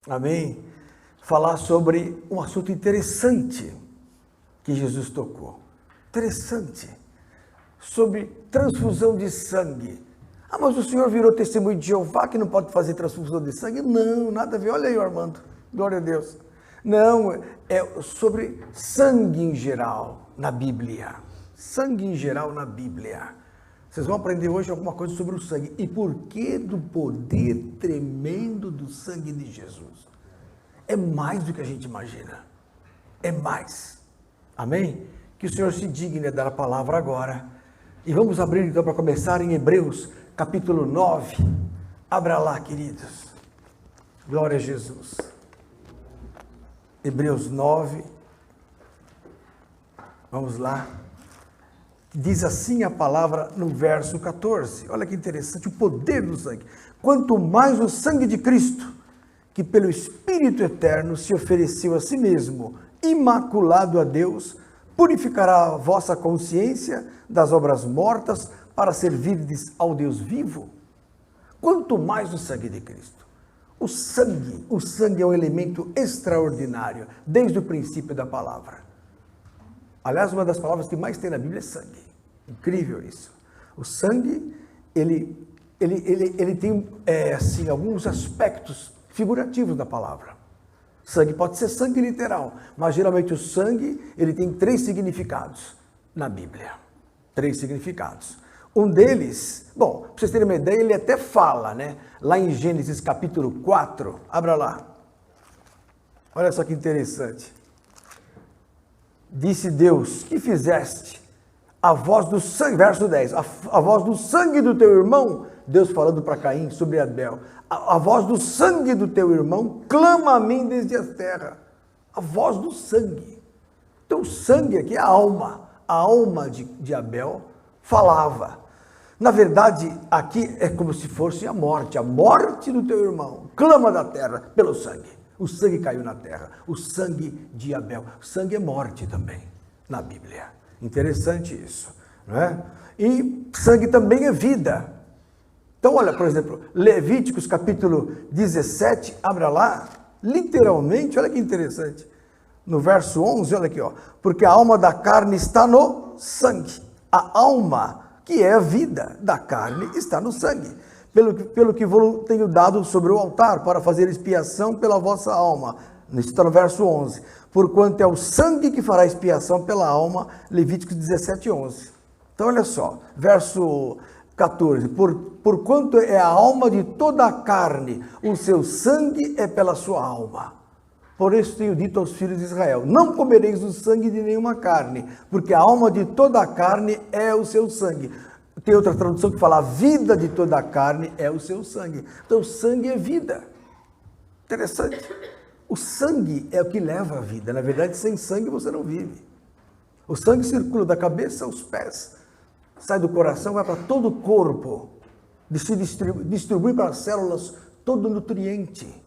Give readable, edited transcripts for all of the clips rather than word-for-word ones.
amém, falar sobre um assunto interessante que Jesus tocou. Interessante. Sobre transfusão de sangue. Ah, mas o senhor virou testemunho de Jeová que não pode fazer transfusão de sangue? Não, nada a ver. Olha aí, Armando. Glória a Deus. Não, é sobre sangue em geral na Bíblia. Sangue em geral na Bíblia. Vocês vão aprender hoje alguma coisa sobre o sangue. E por que do poder tremendo do sangue de Jesus? É mais do que a gente imagina. É mais. Amém? Que o Senhor se digne a dar a palavra agora. E vamos abrir então para começar em Hebreus, capítulo 9. Abra lá, queridos. Glória a Jesus. Hebreus 9. Vamos lá. Diz assim a palavra no verso 14. Olha que interessante, o poder do sangue. Quanto mais o sangue de Cristo, que pelo Espírito Eterno se ofereceu a si mesmo, imaculado a Deus, purificará a vossa consciência das obras mortas para servirdes ao Deus vivo. Quanto mais o sangue de Cristo. O sangue é um elemento extraordinário, desde o princípio da palavra. Aliás, uma das palavras que mais tem na Bíblia é sangue. Incrível isso. O sangue, ele tem assim, alguns aspectos figurativos da palavra. Sangue pode ser sangue literal, mas geralmente o sangue, ele tem 3 significados na Bíblia. 3 significados. Um deles, bom, para vocês terem uma ideia, ele até fala, né? Lá em Gênesis capítulo 4, abra lá. Olha só que interessante. Disse Deus, que fizeste? A voz do sangue, verso 10, a voz do sangue do teu irmão, Deus falando para Caim sobre Abel, a voz do sangue do teu irmão clama a mim desde a terra. A voz do sangue. Então o sangue aqui é a alma de Abel falava. Na verdade, aqui é como se fosse a morte do teu irmão, clama da terra pelo sangue. O sangue caiu na terra, o sangue de Abel. O sangue é morte também, na Bíblia. Interessante isso, não é? E sangue também é vida. Então, olha, por exemplo, Levíticos capítulo 17, abra lá, literalmente, olha que interessante. No verso 11, olha aqui, ó. Porque a alma da carne está no sangue. A alma, que é a vida da carne, está no sangue. Pelo que vos tenho dado sobre o altar, para fazer expiação pela vossa alma. Isso está no verso 11. Porquanto é o sangue que fará expiação pela alma, Levíticos 17, 11. Então, olha só, verso 14. Porquanto é a alma de toda a carne, o seu sangue é pela sua alma. Por isso tenho dito aos filhos de Israel, não comereis o sangue de nenhuma carne, porque a alma de toda a carne é o seu sangue. Tem outra tradução que fala, a vida de toda a carne é o seu sangue. Então, sangue é vida. Interessante. O sangue é o que leva a vida. Na verdade, sem sangue você não vive. O sangue circula da cabeça aos pés, sai do coração, vai para todo o corpo, distribui para as células todo o nutriente.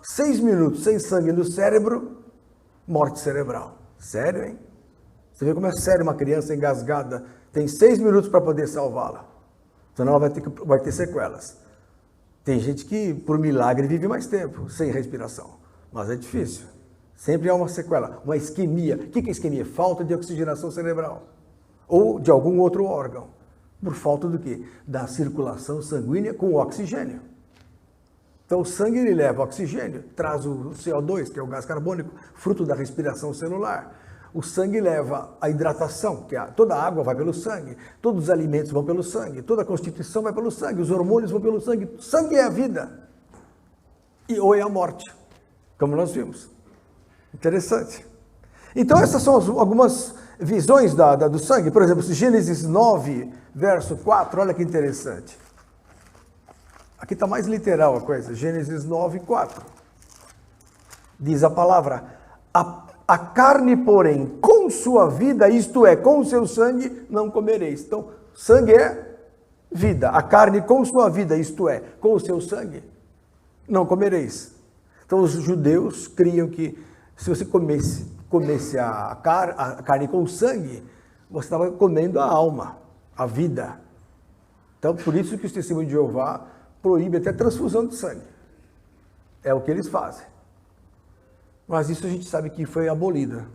6 minutos sem sangue no cérebro, morte cerebral. Sério, hein? Você vê como é sério uma criança engasgada, tem 6 minutos para poder salvá-la. Senão ela vai ter sequelas. Tem gente que, por milagre, vive mais tempo, sem respiração. Mas é difícil. Sempre há uma sequela, uma isquemia. O que é isquemia? Falta de oxigenação cerebral. Ou de algum outro órgão. Por falta do quê? Da circulação sanguínea com oxigênio. Então o sangue ele leva oxigênio, traz o CO2, que é o gás carbônico, fruto da respiração celular. O sangue leva a hidratação, que toda a água vai pelo sangue, todos os alimentos vão pelo sangue, toda a constituição vai pelo sangue, os hormônios vão pelo sangue. Sangue é a vida. Ou é a morte, como nós vimos. Interessante. Então essas são algumas visões do sangue. Por exemplo, Gênesis 9, verso 4, olha que interessante. Aqui está mais literal a coisa. Gênesis 9, 4. Diz a palavra, a carne, porém, com sua vida, isto é, com o seu sangue, não comereis. Então, sangue é vida. A carne com sua vida, isto é, com o seu sangue, não comereis. Então, os judeus criam que se você comesse a carne com sangue, você estava comendo a alma, a vida. Então, por isso que os testemunhos de Jeová proíbem até transfusão de sangue. É o que eles fazem. Mas isso a gente sabe que foi abolida.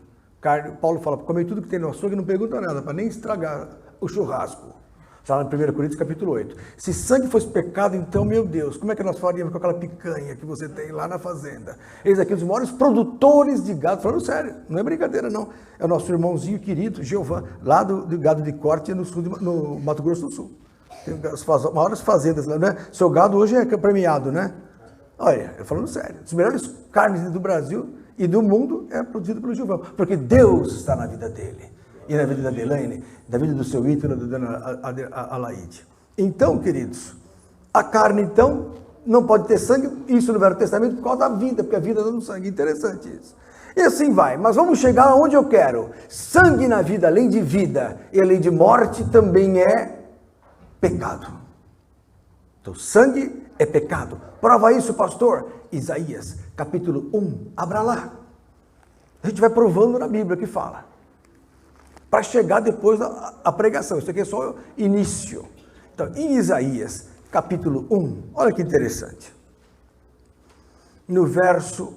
Paulo fala, come tudo que tem no açougue e não pergunta nada, para nem estragar o churrasco. Está lá em 1 Coríntios capítulo 8. Se sangue fosse pecado, então, meu Deus, como é que nós faríamos com aquela picanha que você tem lá na fazenda? Eles aqui, os maiores produtores de gado, falando sério, não é brincadeira não. É o nosso irmãozinho querido, Jeová, lá do gado de corte no sul, no Mato Grosso do Sul. Tem as maiores fazendas lá, né? Seu gado hoje é premiado, né? Olha, eu falando sério, as melhores carnes do Brasil e do mundo é produzido pelo Jeová, porque Deus está na vida dele. E na vida da Delaine, da vida do seu Ítalo, da dona Alaide. Então, queridos, a carne, então, não pode ter sangue, isso no Velho Testamento, por causa da vida, porque a vida dá no sangue. Interessante isso. E assim vai, mas vamos chegar aonde eu quero. Sangue na vida, além de vida e além de morte, também é pecado. Então, sangue é pecado. Prova isso, pastor. Isaías, capítulo 1, abra lá. A gente vai provando na Bíblia que fala. Para chegar depois da pregação. Isso aqui é só o início. Então, em Isaías, capítulo 1, olha que interessante. No verso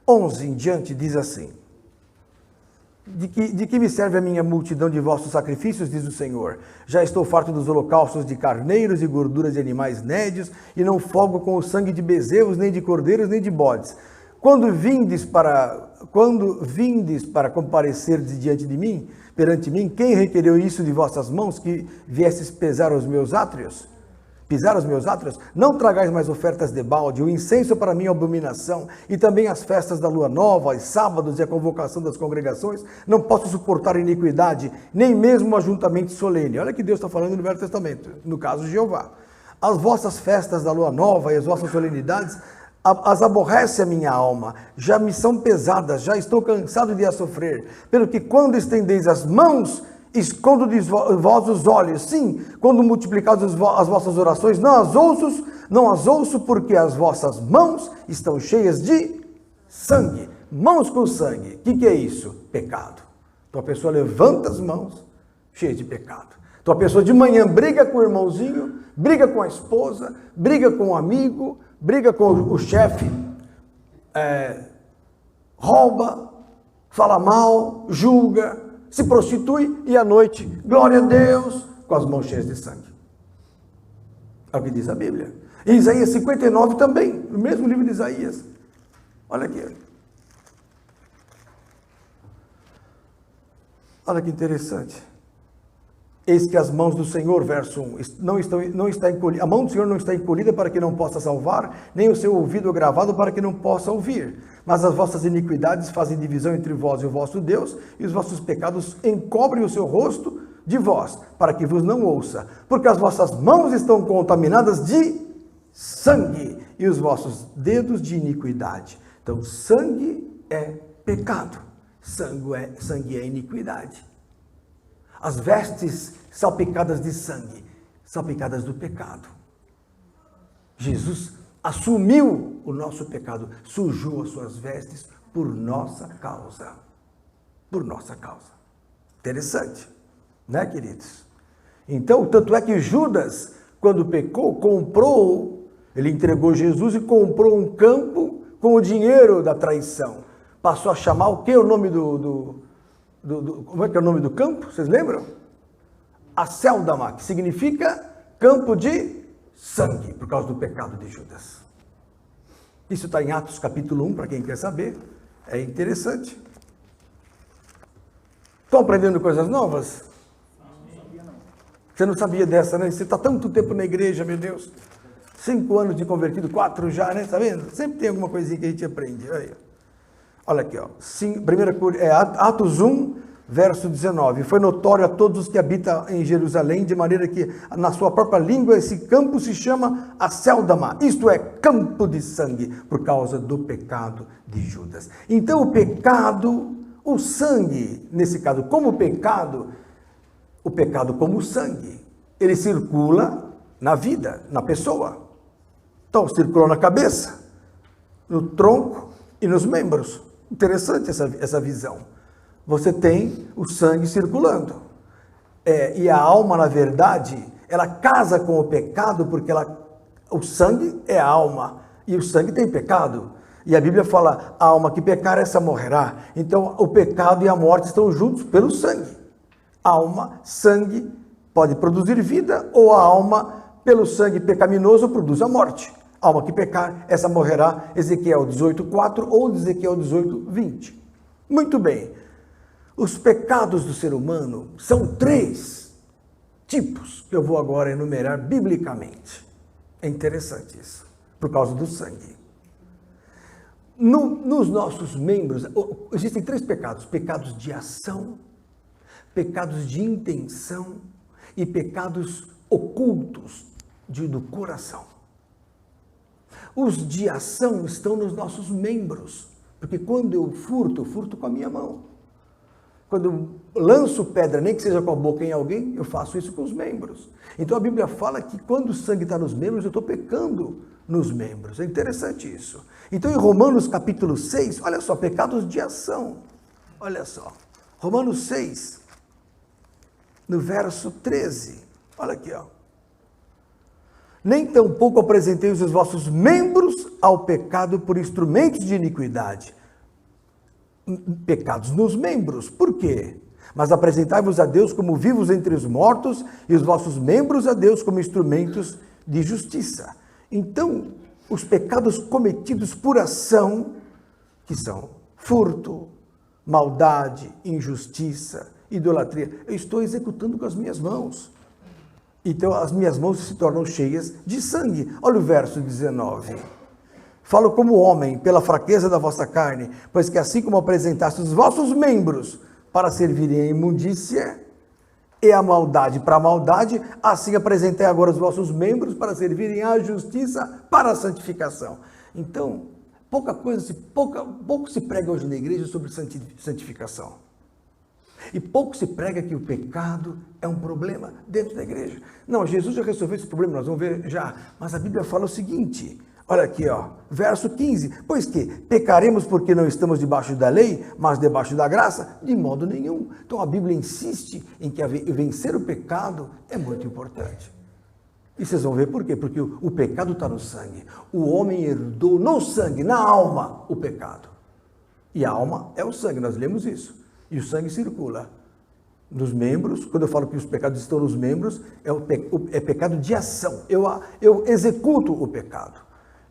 11 em diante, diz assim: de que me serve a minha multidão de vossos sacrifícios, diz o Senhor? Já estou farto dos holocaustos de carneiros e gorduras de animais nédios, e não folgo com o sangue de bezerros, nem de cordeiros, nem de bodes. Quando vindes para comparecer diante de mim, perante mim, quem requereu isso de vossas mãos, que viesses pesar os meus átrios? Pisar os meus átrios? Não tragais mais ofertas de balde, o incenso para mim é abominação, e também as festas da lua nova, os sábados e a convocação das congregações. Não posso suportar iniquidade, nem mesmo o ajuntamento solene. Olha que Deus está falando no Velho Testamento, no caso de Jeová. As vossas festas da lua nova e as vossas solenidades as aborrece a minha alma, já me são pesadas, já estou cansado de as sofrer, pelo que quando estendeis as mãos, escondo de vós os olhos, sim, quando multiplicados as vossas orações, não as ouço, porque as vossas mãos estão cheias de sangue, mãos com sangue. O que é isso? Pecado. Então a pessoa levanta as mãos, cheia de pecado. Então a pessoa de manhã briga com o irmãozinho, briga com a esposa, briga com o amigo, briga com o chefe, rouba, fala mal, julga, se prostitui e à noite, glória a Deus, com as mãos cheias de sangue. É o que diz a Bíblia. Em Isaías 59 também, no mesmo livro de Isaías. Olha aqui. Olha que interessante. Eis que as mãos do Senhor, verso 1, não está encolhida, a mão do Senhor não está encolhida para que não possa salvar, nem o seu ouvido gravado para que não possa ouvir. Mas as vossas iniquidades fazem divisão entre vós e o vosso Deus, e os vossos pecados encobrem o seu rosto de vós, para que vos não ouça. Porque as vossas mãos estão contaminadas de sangue, e os vossos dedos de iniquidade. Então, sangue é pecado, sangue é iniquidade. As vestes salpicadas de sangue, salpicadas do pecado. Jesus assumiu o nosso pecado, sujou as suas vestes por nossa causa. Por nossa causa. Interessante, né, queridos? Então, tanto é que Judas, quando pecou, ele entregou Jesus e comprou um campo com o dinheiro da traição. Passou a chamar o que? O nome como é que é o nome do campo? Vocês lembram? Acéldama, que significa campo de sangue, por causa do pecado de Judas. Isso está em Atos capítulo 1, para quem quer saber. É interessante. Estão aprendendo coisas novas? Você não sabia dessa, né? Você está tanto tempo na igreja, meu Deus. 5 anos de convertido, 4 já, né? Está vendo? Sempre tem alguma coisinha que a gente aprende. Aí. Olha aqui, ó. Atos 1, verso 19. Foi notório a todos os que habitam em Jerusalém, de maneira que na sua própria língua esse campo se chama Acéldama, isto é, campo de sangue, por causa do pecado de Judas. Então o pecado, o sangue, nesse caso, como pecado, o pecado como sangue, ele circula na vida, na pessoa. Então circula na cabeça, no tronco e nos membros. Interessante essa visão. Você tem o sangue circulando. E a alma, na verdade, ela casa com o pecado porque ela O sangue é a alma, e o sangue tem pecado. E a Bíblia fala, a alma que pecar, essa morrerá. Então, o pecado e a morte estão juntos pelo sangue. Alma, sangue, pode produzir vida, ou a alma, pelo sangue pecaminoso, produz a morte. Alma que pecar, essa morrerá. Ezequiel 18:4 ou Ezequiel 18:20. Muito bem. Os pecados do ser humano são 3 tipos que eu vou agora enumerar biblicamente. É interessante isso, por causa do sangue. Nos nossos membros, existem 3 pecados: pecados de ação, pecados de intenção e pecados ocultos do coração. Os de ação estão nos nossos membros, porque quando eu furto com a minha mão. Quando eu lanço pedra, nem que seja com a boca em alguém, eu faço isso com os membros. Então a Bíblia fala que quando o sangue está nos membros, eu estou pecando nos membros. É interessante isso. Então em Romanos capítulo 6, olha só, pecados de ação. Olha só, Romanos 6, no verso 13, olha aqui, ó. Nem tampouco apresentei os vossos membros ao pecado por instrumentos de iniquidade. Pecados nos membros, por quê? Mas apresentai-vos a Deus como vivos entre os mortos e os vossos membros a Deus como instrumentos de justiça. Então, os pecados cometidos por ação, que são furto, maldade, injustiça, idolatria, eu estou executando com as minhas mãos. Então, as minhas mãos se tornam cheias de sangue. Olha o verso 19. Falo como homem, pela fraqueza da vossa carne, pois que assim como apresentaste os vossos membros para servirem à imundícia e a maldade para a maldade, assim apresentei agora os vossos membros para servirem à justiça para a santificação. Então, pouco se prega hoje na igreja sobre santificação. E pouco se prega que o pecado é um problema dentro da igreja. Não, Jesus já resolveu esse problema, nós vamos ver já. Mas a Bíblia fala o seguinte, olha aqui, ó, verso 15. Pois que pecaremos porque não estamos debaixo da lei, mas debaixo da graça? De modo nenhum. Então a Bíblia insiste em que vencer o pecado é muito importante. E vocês vão ver por quê? Porque o pecado está no sangue. O homem herdou no sangue, na alma, o pecado. E a alma é o sangue, nós lemos isso. E o sangue circula nos membros. Quando eu falo que os pecados estão nos membros, é pecado de ação. Eu executo o pecado.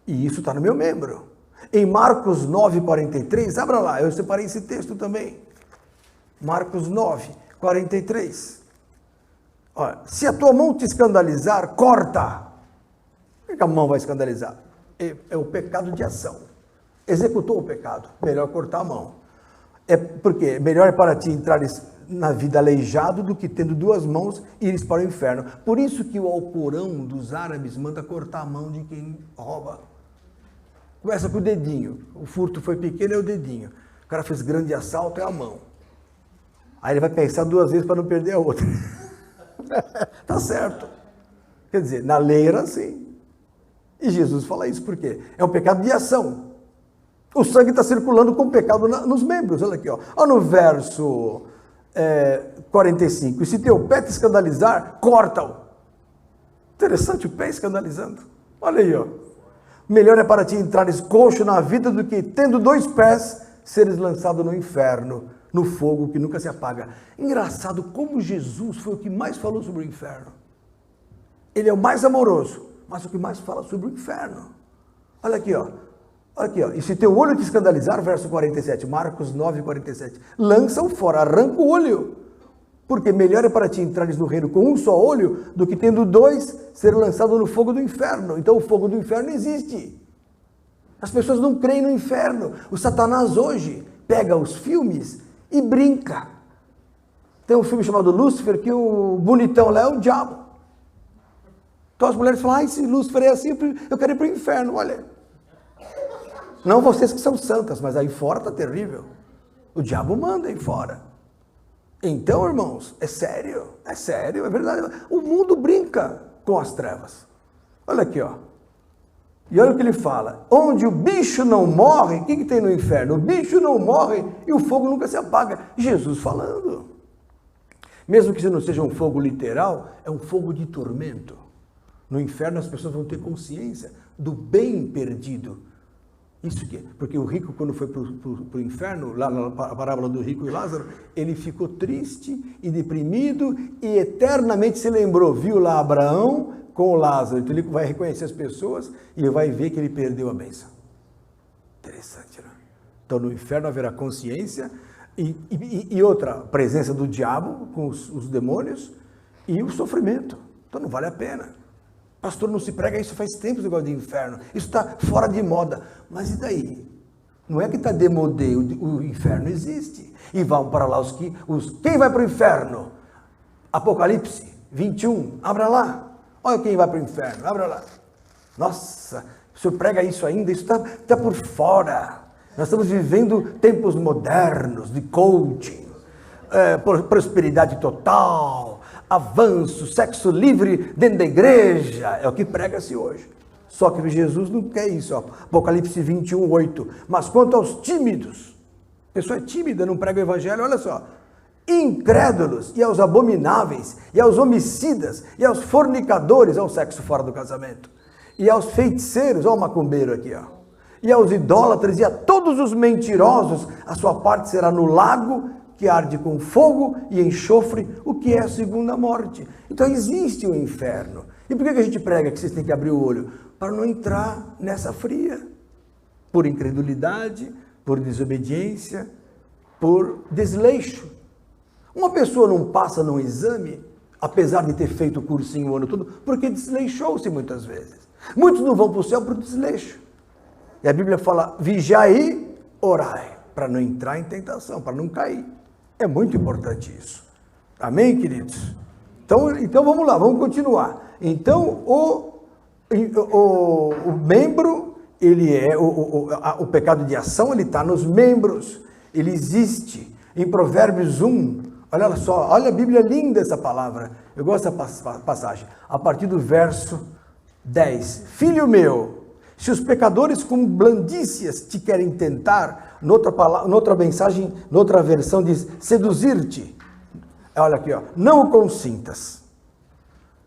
E isso está no meu membro. Em Marcos 9:43, abra lá, eu separei esse texto também. Marcos 9:43. Olha, se a tua mão te escandalizar, corta. Por que a mão vai escandalizar? É o pecado de ação. Executou o pecado, melhor cortar a mão. Porque melhor é para ti entrares na vida aleijado do que tendo 2 mãos ires para o inferno. Por isso que o Alcorão dos árabes manda cortar a mão de quem rouba. Começa com o dedinho. O furto foi pequeno, é o dedinho. O cara fez grande assalto, é a mão. Aí ele vai pensar 2 vezes para não perder a outra. Tá certo. Quer dizer, na lei era assim. E Jesus fala isso por quê? É um pecado de ação. O sangue está circulando com pecado nos membros. Olha aqui, ó. Olha no verso 45. E se teu pé te escandalizar, corta-o. Interessante, o pé escandalizando. Olha aí, ó. Melhor é para ti entrares coxo na vida do que, tendo 2 pés, seres lançado no inferno, no fogo que nunca se apaga. Engraçado como Jesus foi o que mais falou sobre o inferno. Ele é o mais amoroso, mas o que mais fala sobre o inferno. Olha aqui, ó. Aqui, ó. E se teu olho te escandalizar, verso 47, Marcos 9:47, lança-o fora, arranca o olho. Porque melhor é para ti entrares no reino com um só olho, do que tendo 2, ser lançado no fogo do inferno. Então o fogo do inferno existe. As pessoas não creem no inferno. O Satanás hoje pega os filmes e brinca. Tem um filme chamado Lúcifer, que o bonitão lá é o diabo. Então as mulheres falam, se Lúcifer é assim, eu quero ir para o inferno, olha. Não vocês que são santas, mas aí fora está terrível. O diabo manda aí fora. Então, irmãos, é sério, é verdade. O mundo brinca com as trevas. Olha aqui, ó. E olha o que ele fala. Onde o bicho não morre, o que tem no inferno? O bicho não morre e o fogo nunca se apaga. Jesus falando. Mesmo que isso não seja um fogo literal, é um fogo de tormento. No inferno as pessoas vão ter consciência do bem perdido. Isso que é, porque o rico, quando foi para o inferno, lá na parábola do rico e Lázaro, ele ficou triste e deprimido e eternamente se lembrou, viu lá Abraão com o Lázaro. Então ele vai reconhecer as pessoas e vai ver que ele perdeu a bênção. Interessante, né? Então no inferno haverá consciência e outra, presença do diabo com os demônios e o sofrimento. Então não vale a pena. Pastor, não se prega isso faz tempo, esse negócio de inferno. Isso está fora de moda. Mas e daí? Não é que está demodê, o inferno existe. E vão para lá quem vai para o inferno? Apocalipse 21, abra lá. Olha quem vai para o inferno, abra lá. Nossa, o senhor prega isso ainda? Isso está por fora. Nós estamos vivendo tempos modernos de coaching, prosperidade total, avanço, sexo livre dentro da igreja, é o que prega-se hoje. Só que Jesus não quer isso, ó. Apocalipse 21, 8. Mas quanto aos tímidos, a pessoa é tímida, não prega o evangelho, olha só. Incrédulos, e aos abomináveis, e aos homicidas, e aos fornicadores, ao sexo fora do casamento, e aos feiticeiros, ó o macumbeiro aqui, ó. E aos idólatras, e a todos os mentirosos, a sua parte será no lago, que arde com fogo e enxofre, o que é a segunda morte. Então existe o inferno. E por que a gente prega que vocês têm que abrir o olho? Para não entrar nessa fria. Por incredulidade, por desobediência, por desleixo. Uma pessoa não passa num exame, apesar de ter feito o cursinho o ano todo, porque desleixou-se muitas vezes. Muitos não vão para o céu por desleixo. E a Bíblia fala, vigiai e orai, para não entrar em tentação, para não cair. É muito importante isso. Amém, queridos? Então vamos lá, vamos continuar. Então, o membro, ele é, o pecado de ação, ele está nos membros. Ele existe. Em Provérbios 1, olha só, olha a Bíblia linda essa palavra. Eu gosto dessa passagem. A partir do verso 10. Filho meu, se os pecadores com blandícias te querem tentar, noutra mensagem, noutra versão diz, seduzir-te. Olha aqui, ó, não o consintas.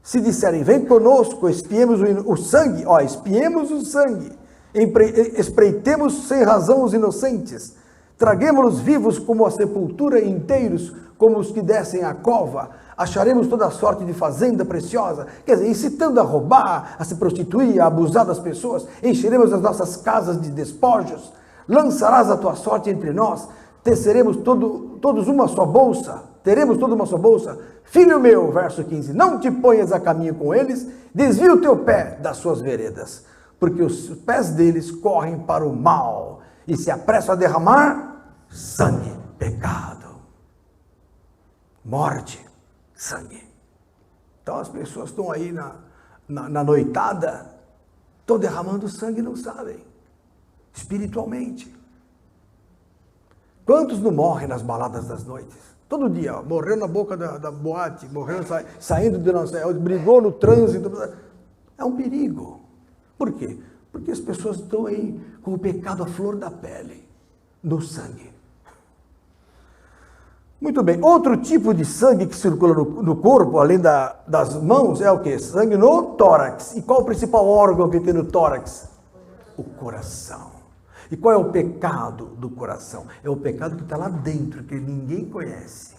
Se disserem, vem conosco, espiemos o sangue, ó, espiemos o sangue, espreitemos sem razão os inocentes, traguemos-los vivos como a sepultura, inteiros como os que descem à cova, acharemos toda sorte de fazenda preciosa, quer dizer, incitando a roubar, a se prostituir, a abusar das pessoas, encheremos as nossas casas de despojos, lançarás a tua sorte entre nós, teceremos todos uma só bolsa, teremos toda uma só bolsa. Filho meu, verso 15, não te ponhas a caminho com eles, desvia o teu pé das suas veredas, porque os pés deles correm para o mal, e se apressam a derramar sangue, pecado, morte, sangue. Então as pessoas estão aí na noitada, estão derramando sangue e não sabem, espiritualmente. Quantos não morrem nas baladas das noites? Todo dia, ó, morreu na boca da boate, morreu saindo de nossa, brigou no trânsito. É um perigo. Por quê? Porque as pessoas estão aí com o pecado à flor da pele, no sangue. Muito bem, outro tipo de sangue que circula no corpo, além das mãos, é o quê? Sangue no tórax. E qual é o principal órgão que tem no tórax? O coração. E qual é o pecado do coração? É o pecado que está lá dentro, que ninguém conhece.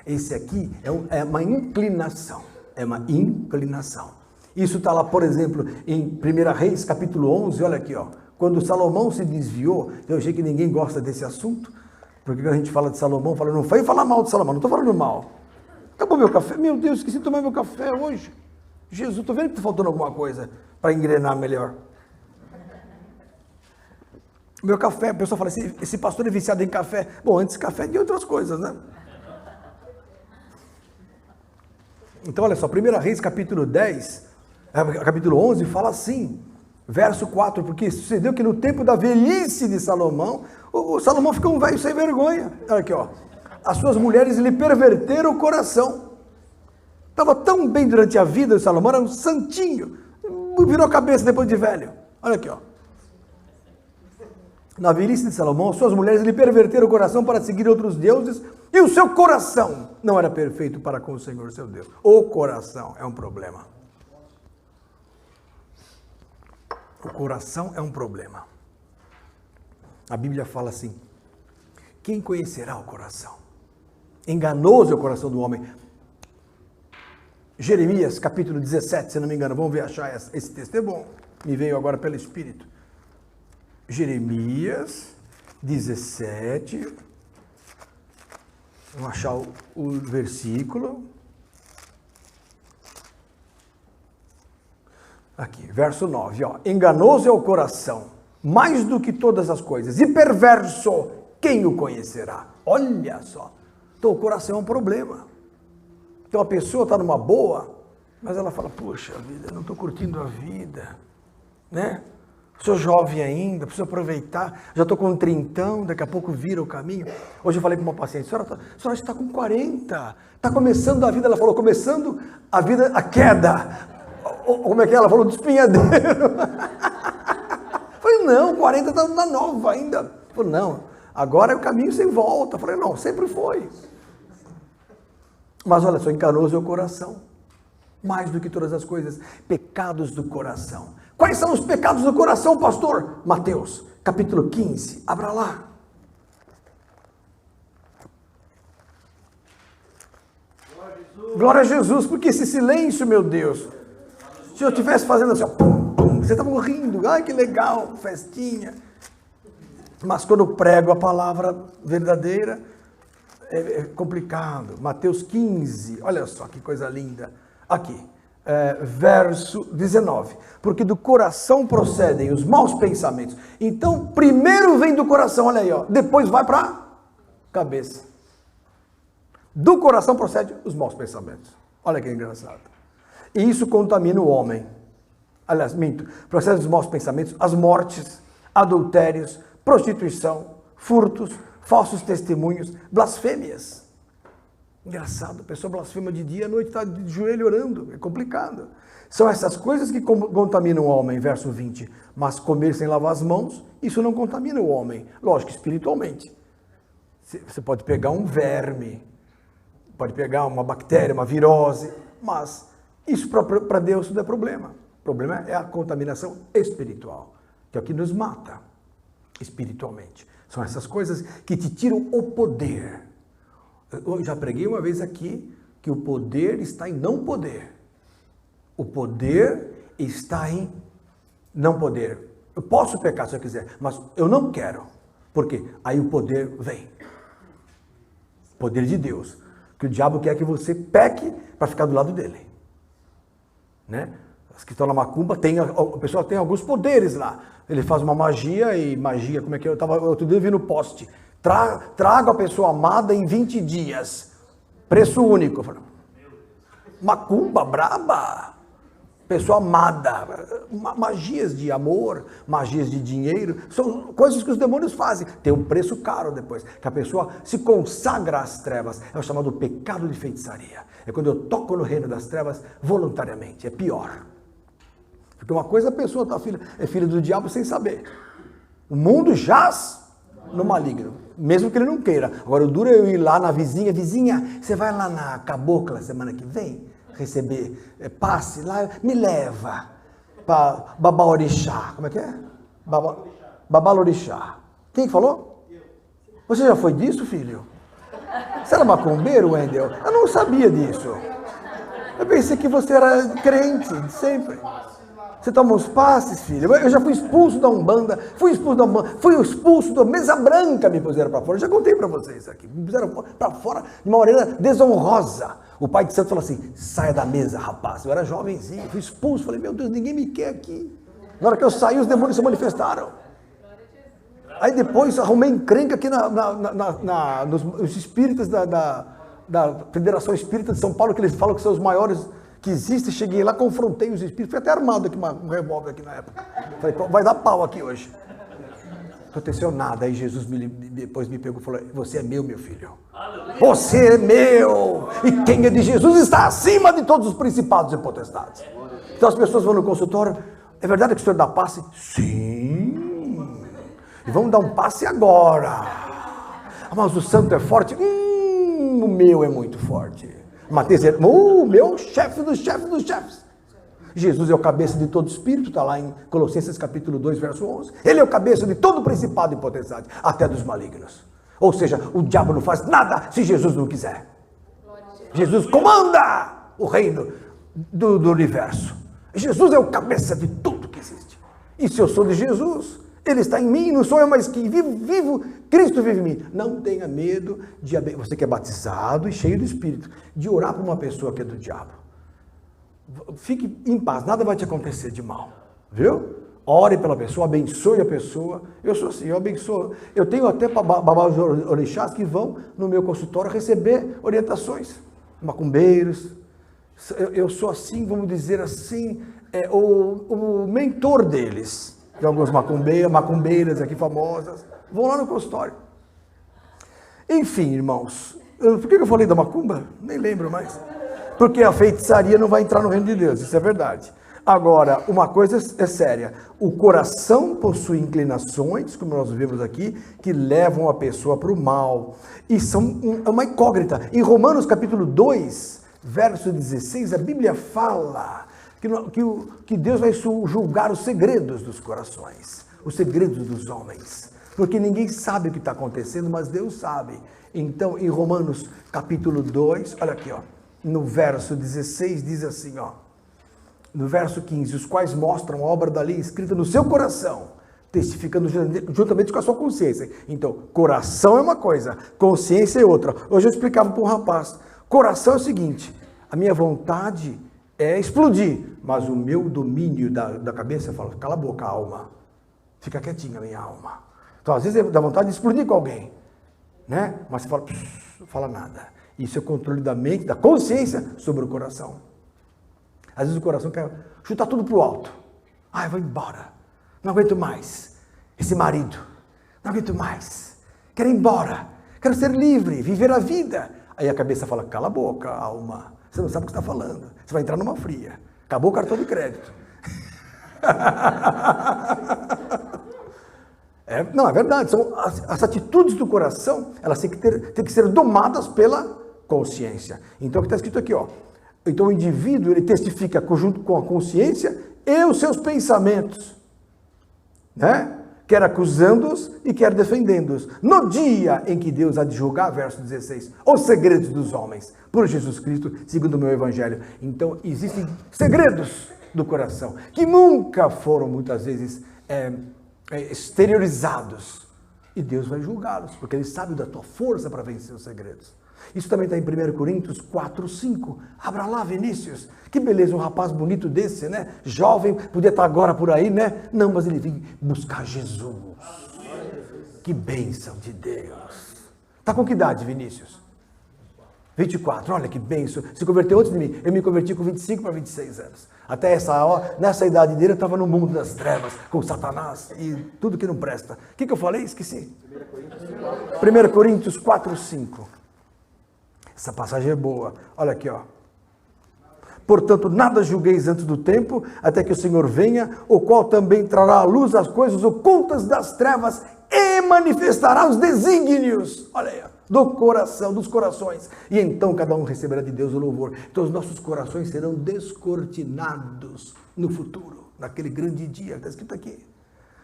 Esse aqui é uma inclinação. É uma inclinação. Isso está lá, por exemplo, em 1 Reis, capítulo 11, olha aqui, ó. Quando Salomão se desviou, eu achei que ninguém gosta desse assunto, porque quando a gente fala de Salomão, fala, não foi falar mal de Salomão, não estou falando mal. Acabou meu café? Meu Deus, esqueci de tomar meu café hoje. Jesus, estou vendo que está faltando alguma coisa para engrenar melhor. Meu café, a pessoa fala assim, esse pastor é viciado em café. Bom, antes café é de outras coisas, né? Então, olha só, 1 Reis, capítulo 11, fala assim, verso 4, porque sucedeu que no tempo da velhice de Salomão, o Salomão ficou um velho sem vergonha. Olha aqui, ó. As suas mulheres lhe perverteram o coração. Estava tão bem durante a vida de Salomão, era um santinho. Virou cabeça depois de velho. Olha aqui, ó. Na velhice de Salomão, suas mulheres lhe perverteram o coração para seguir outros deuses, e o seu coração não era perfeito para com o Senhor seu Deus. O coração é um problema. O coração é um problema. A Bíblia fala assim: quem conhecerá o coração? Enganoso é o coração do homem. Jeremias, capítulo 17, se não me engano, vamos ver, achar esse texto, é bom, me veio agora pelo Espírito. Jeremias 17, vamos achar o versículo. Aqui, verso 9, ó. Enganoso é o coração, mais do que todas as coisas, e perverso, quem o conhecerá? Olha só, então o coração é um problema. Então a pessoa está numa boa, mas ela fala, puxa vida, eu não estou curtindo a vida, né? Sou jovem ainda, preciso aproveitar, já estou com 30, daqui a pouco vira o caminho. Hoje eu falei com uma paciente, a senhora está com 40, está começando a vida, ela falou, começando a vida, a queda. Como é que é? Ela falou, despenhadeiro. Falei, não, 40 está na nova ainda. Falei, não, agora é o caminho sem volta. Falei, não, sempre foi. Mas olha só, enganoso é o coração, mais do que todas as coisas, pecados do coração. Quais são os pecados do coração, pastor? Mateus, capítulo 15, abra lá. Glória a Jesus, porque esse silêncio, meu Deus, se eu estivesse fazendo assim, ó, pum, pum, você estava rindo, ai que legal, festinha. Mas quando eu prego a palavra verdadeira, é complicado. Mateus 15, olha só que coisa linda. Aqui, verso 19. Porque do coração procedem os maus pensamentos. Então, primeiro vem do coração, olha aí, ó, depois vai para a cabeça. Do coração procedem os maus pensamentos. Olha que engraçado. E isso contamina o homem. Aliás, minto. Procede dos maus pensamentos, as mortes, adultérios, prostituição, furtos, falsos testemunhos, blasfêmias. Engraçado, a pessoa blasfema de dia, à noite está de joelho orando, é complicado. São essas coisas que contaminam o homem, verso 20. Mas comer sem lavar as mãos, isso não contamina o homem. Lógico, espiritualmente. Você pode pegar um verme, pode pegar uma bactéria, uma virose, mas isso para Deus não é problema. O problema é a contaminação espiritual, que é o que nos mata espiritualmente. São essas coisas que te tiram o poder. Eu já preguei uma vez aqui que o poder está em não poder. O poder está em não poder. Eu posso pecar se eu quiser, mas eu não quero. Por quê? Aí o poder vem. Poder de Deus. Que o diabo quer que você peque para ficar do lado dele. Né? As que estão na macumba, a pessoa tem alguns poderes lá. Ele faz uma magia e magia, como é que eu estava outro dia eu vi no poste. Traga a pessoa amada em 20 dias. Preço único. Macumba braba. Pessoa amada. Magias de amor, magias de dinheiro. São coisas que os demônios fazem. Tem um preço caro depois. Que a pessoa se consagra às trevas. É o chamado pecado de feitiçaria. É quando eu toco no reino das trevas voluntariamente. É pior. Porque uma coisa a pessoa é filha do diabo sem saber. O mundo jaz no maligno, mesmo que ele não queira. Agora o duro é eu ir lá na vizinha, você vai lá na Cabocla semana que vem, receber passe lá, me leva para Babaorixá. Como é que é? Babalorixá. Quem falou? Você já foi disso, filho? Você era macumbeiro, Wendel? Eu não sabia disso. Eu pensei que você era crente, sempre. Você toma os passes, filho? Eu já fui expulso da Umbanda, fui expulso da Mesa Branca, me puseram para fora. Eu já contei para vocês aqui. Me puseram para fora de uma maneira desonrosa. O pai de santo falou assim, saia da mesa, rapaz. Eu era jovenzinho, fui expulso. Falei, meu Deus, ninguém me quer aqui. Na hora que eu saí, os demônios se manifestaram. Aí depois arrumei encrenca aqui nos espíritas da Federação Espírita de São Paulo, que eles falam que são os maiores que existem. Cheguei lá, confrontei os espíritos, fui até armado aqui, um revólver aqui na época. Falei, vai dar pau aqui hoje. Não aconteceu nada. Aí Jesus depois me pegou e falou, você é meu filho. Você é meu. E quem é de Jesus está acima de todos os principados e potestades. Então as pessoas vão no consultório, é verdade que o senhor dá passe? Sim. E vamos dar um passe agora. Ah, mas o santo é forte? O meu é muito forte. Mateus é o meu chefe dos chefes dos chefes. Jesus é o cabeça de todo espírito, está lá em Colossenses capítulo 2, verso 11. Ele é o cabeça de todo principado e potestade, até dos malignos. Ou seja, o diabo não faz nada se Jesus não quiser. Jesus comanda o reino do universo. Jesus é o cabeça de tudo que existe. E se eu sou de Jesus, Ele está em mim, não sou eu mais que vivo, Cristo vive em mim. Não tenha medo de você que é batizado e cheio do Espírito, de orar por uma pessoa que é do diabo. Fique em paz, nada vai te acontecer de mal, viu? Ore pela pessoa, abençoe a pessoa. Eu sou assim, eu abençoo. Eu tenho até babás orixás que vão no meu consultório receber orientações. Macumbeiros. Eu sou assim, vamos dizer assim, o mentor deles. De algumas macumbeiras aqui famosas. Vão lá no consultório. Enfim, irmãos. Por que eu falei da macumba? Nem lembro mais. Porque a feitiçaria não vai entrar no reino de Deus, isso é verdade. Agora, uma coisa é séria, o coração possui inclinações, como nós vemos aqui, que levam a pessoa para o mal, e são uma incógnita. Em Romanos capítulo 2, verso 16, a Bíblia fala que Deus vai julgar os segredos dos corações, os segredos dos homens, porque ninguém sabe o que está acontecendo, mas Deus sabe. Então, em Romanos capítulo 2, olha aqui, ó, no verso 16, diz assim, ó, no verso 15, os quais mostram a obra da lei escrita no seu coração, testificando juntamente com a sua consciência. Então, coração é uma coisa, consciência é outra. Hoje eu explicava para um rapaz, coração é o seguinte, a minha vontade é explodir, mas o meu domínio da cabeça fala, cala a boca, alma, fica quietinha, minha alma. Então, às vezes dá vontade de explodir com alguém, né? Mas você fala, não fala nada. Isso é o controle da mente, da consciência sobre o coração. Às vezes o coração quer chutar tudo para o alto. Ai, vou embora. Não aguento mais. Esse marido. Não aguento mais. Quero ir embora. Quero ser livre, viver a vida. Aí a cabeça fala, cala a boca, alma. Você não sabe o que está falando. Você vai entrar numa fria. Acabou o cartão de crédito. Não, é verdade. São as atitudes do coração, elas têm que ser domadas pela consciência. Então, o que está escrito aqui, ó. Então, o indivíduo, ele testifica junto com a consciência e os seus pensamentos, né? Quer acusando-os e quer defendendo-os. No dia em que Deus há de julgar, verso 16, os segredos dos homens, por Jesus Cristo, segundo o meu evangelho. Então, existem segredos do coração, que nunca foram, muitas vezes, exteriorizados. E Deus vai julgá-los, porque Ele sabe da tua força para vencer os segredos. Isso também está em 1 Coríntios 4, 5. Abra lá, Vinícius. Que beleza, um rapaz bonito desse, né? Jovem, podia estar agora por aí, né? Não, mas ele vem buscar Jesus. Que bênção de Deus. Está com que idade, Vinícius? 24, olha que bênção. Se converteu antes de mim. Eu me converti com 25 para 26 anos. Até nessa idade dele, eu estava no mundo das trevas, com Satanás e tudo que não presta. O que eu falei? Esqueci. 1 Coríntios 4, 5. Essa passagem é boa. Olha aqui, ó. Portanto, nada julgueis antes do tempo, até que o Senhor venha, o qual também trará à luz as coisas ocultas das trevas e manifestará os desígnios. Olha aí, ó, do coração, dos corações. E então cada um receberá de Deus o louvor. Então os nossos corações serão descortinados no futuro, naquele grande dia, está escrito aqui.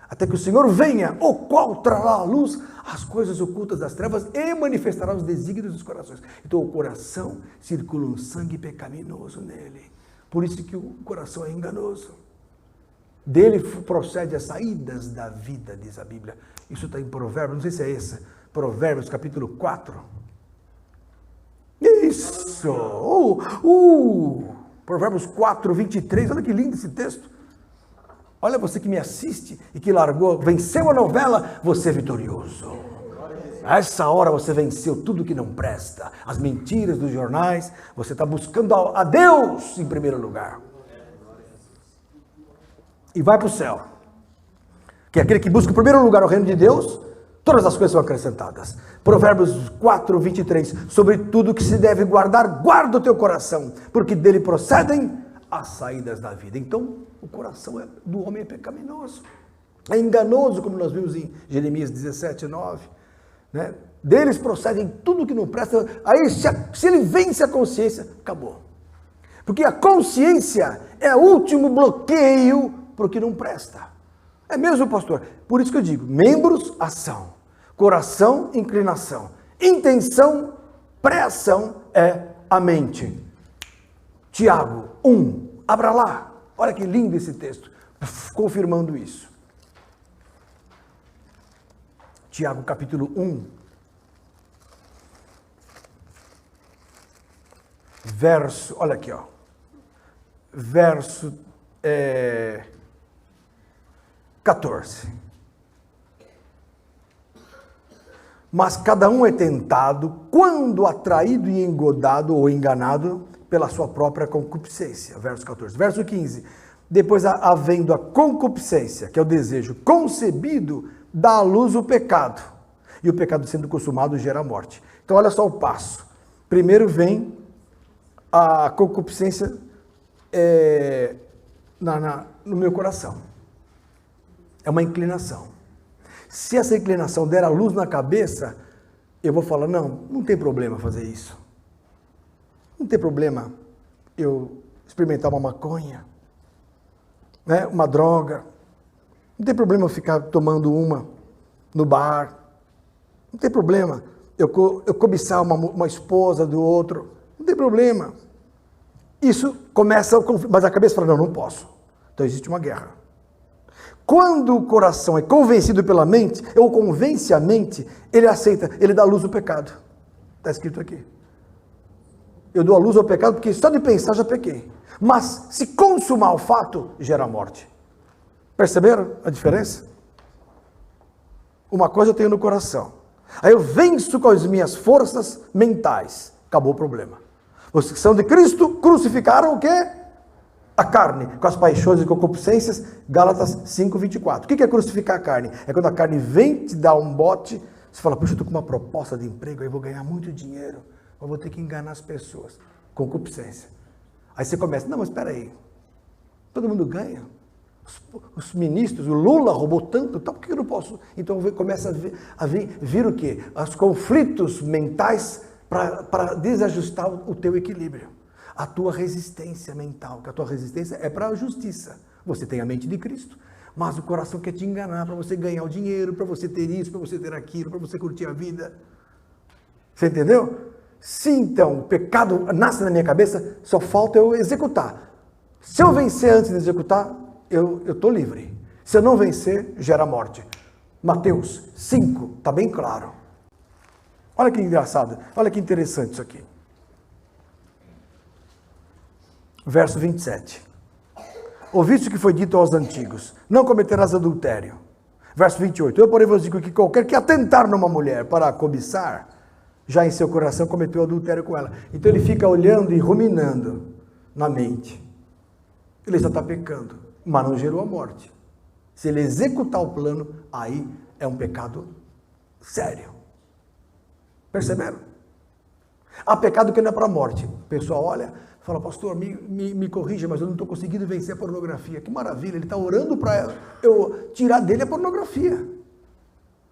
Até que o Senhor venha, o qual trará à luz as coisas ocultas das trevas e manifestará os desígnios dos corações. Então o coração circula um sangue pecaminoso nele. Por isso que o coração é enganoso. Dele procede as saídas da vida, diz a Bíblia. Isso está em Provérbios, não sei se é esse. Provérbios capítulo 4. Isso! Provérbios 4, 23. Olha que lindo esse texto. Olha, você que me assiste e que venceu a novela, você é vitorioso. A essa hora você venceu tudo que não presta, as mentiras dos jornais, você está buscando a Deus em primeiro lugar. E vai para o céu. Que é aquele que busca em primeiro lugar o reino de Deus, todas as coisas são acrescentadas. Provérbios 4, 23. Sobre tudo que se deve guardar, guarda o teu coração, porque dele procedem as saídas da vida. Então, o coração do homem é pecaminoso, é enganoso, como nós vimos em Jeremias 17, 9. Né? Deles procedem tudo que não presta. Aí, se ele vence a consciência, acabou. Porque a consciência é o último bloqueio para o que não presta. É mesmo, pastor? Por isso que eu digo, membros, ação. Coração, inclinação. Intenção, pré-ação é a mente. Tiago 1, abra lá. Olha que lindo esse texto, confirmando isso. Tiago capítulo 1, verso, olha aqui, ó. Verso 14. Mas cada um é tentado quando atraído e engodado ou enganado pela sua própria concupiscência. Verso 14. Verso 15. Depois, havendo a concupiscência, que é o desejo concebido, dá à luz o pecado. E o pecado sendo consumado gera a morte. Então, olha só o passo. Primeiro vem a concupiscência no meu coração. É uma inclinação. Se essa inclinação der a luz na cabeça, eu vou falar, não tem problema fazer isso. Não tem problema eu experimentar uma maconha, né? Uma droga. Não tem problema eu ficar tomando uma no bar. Não tem problema eu cobiçar uma esposa do outro. Não tem problema. Isso começa, mas a cabeça fala, não posso. Então existe uma guerra. Quando o coração é convencido pela mente, ou convence a mente, ele aceita, ele dá luz ao pecado. Está escrito aqui. Eu dou a luz ao pecado porque só de pensar já pequei. Mas se consumar o fato, gera morte. Perceberam a diferença? Uma coisa eu tenho no coração. Aí eu venço com as minhas forças mentais. Acabou o problema. Os que são de Cristo crucificaram o quê? A carne, com as paixões e concupiscências, Gálatas 5:24. O que é crucificar a carne? É quando a carne vem te dar um bote, você fala, puxa, eu estou com uma proposta de emprego, aí vou ganhar muito dinheiro, mas vou ter que enganar as pessoas. Concupiscência. Aí você começa, não, mas espera aí, todo mundo ganha. Os ministros, o Lula roubou tanto, por que eu não posso? Então começa a vir o quê? Os conflitos mentais para desajustar o teu equilíbrio. A tua resistência mental, que a tua resistência é para a justiça. Você tem a mente de Cristo, mas o coração quer te enganar para você ganhar o dinheiro, para você ter isso, para você ter aquilo, para você curtir a vida. Você entendeu? Se então o pecado nasce na minha cabeça, só falta eu executar. Se eu vencer antes de executar, eu estou livre. Se eu não vencer, gera morte. Mateus 5, está bem claro. Olha que engraçado, olha que interessante isso aqui. Verso 27. Ouviste o que foi dito aos antigos, não cometerás adultério. Verso 28. Eu, porém, vos digo que qualquer que atentar numa mulher para a cobiçar, já em seu coração cometeu adultério com ela. Então ele fica olhando e ruminando na mente. Ele já está pecando, mas não gerou a morte. Se ele executar o plano, aí é um pecado sério. Perceberam? Há pecado que não é para a morte. O pessoal olha, fala, pastor, me corrija, mas eu não estou conseguindo vencer a pornografia. Que maravilha, ele está orando para eu tirar dele a pornografia.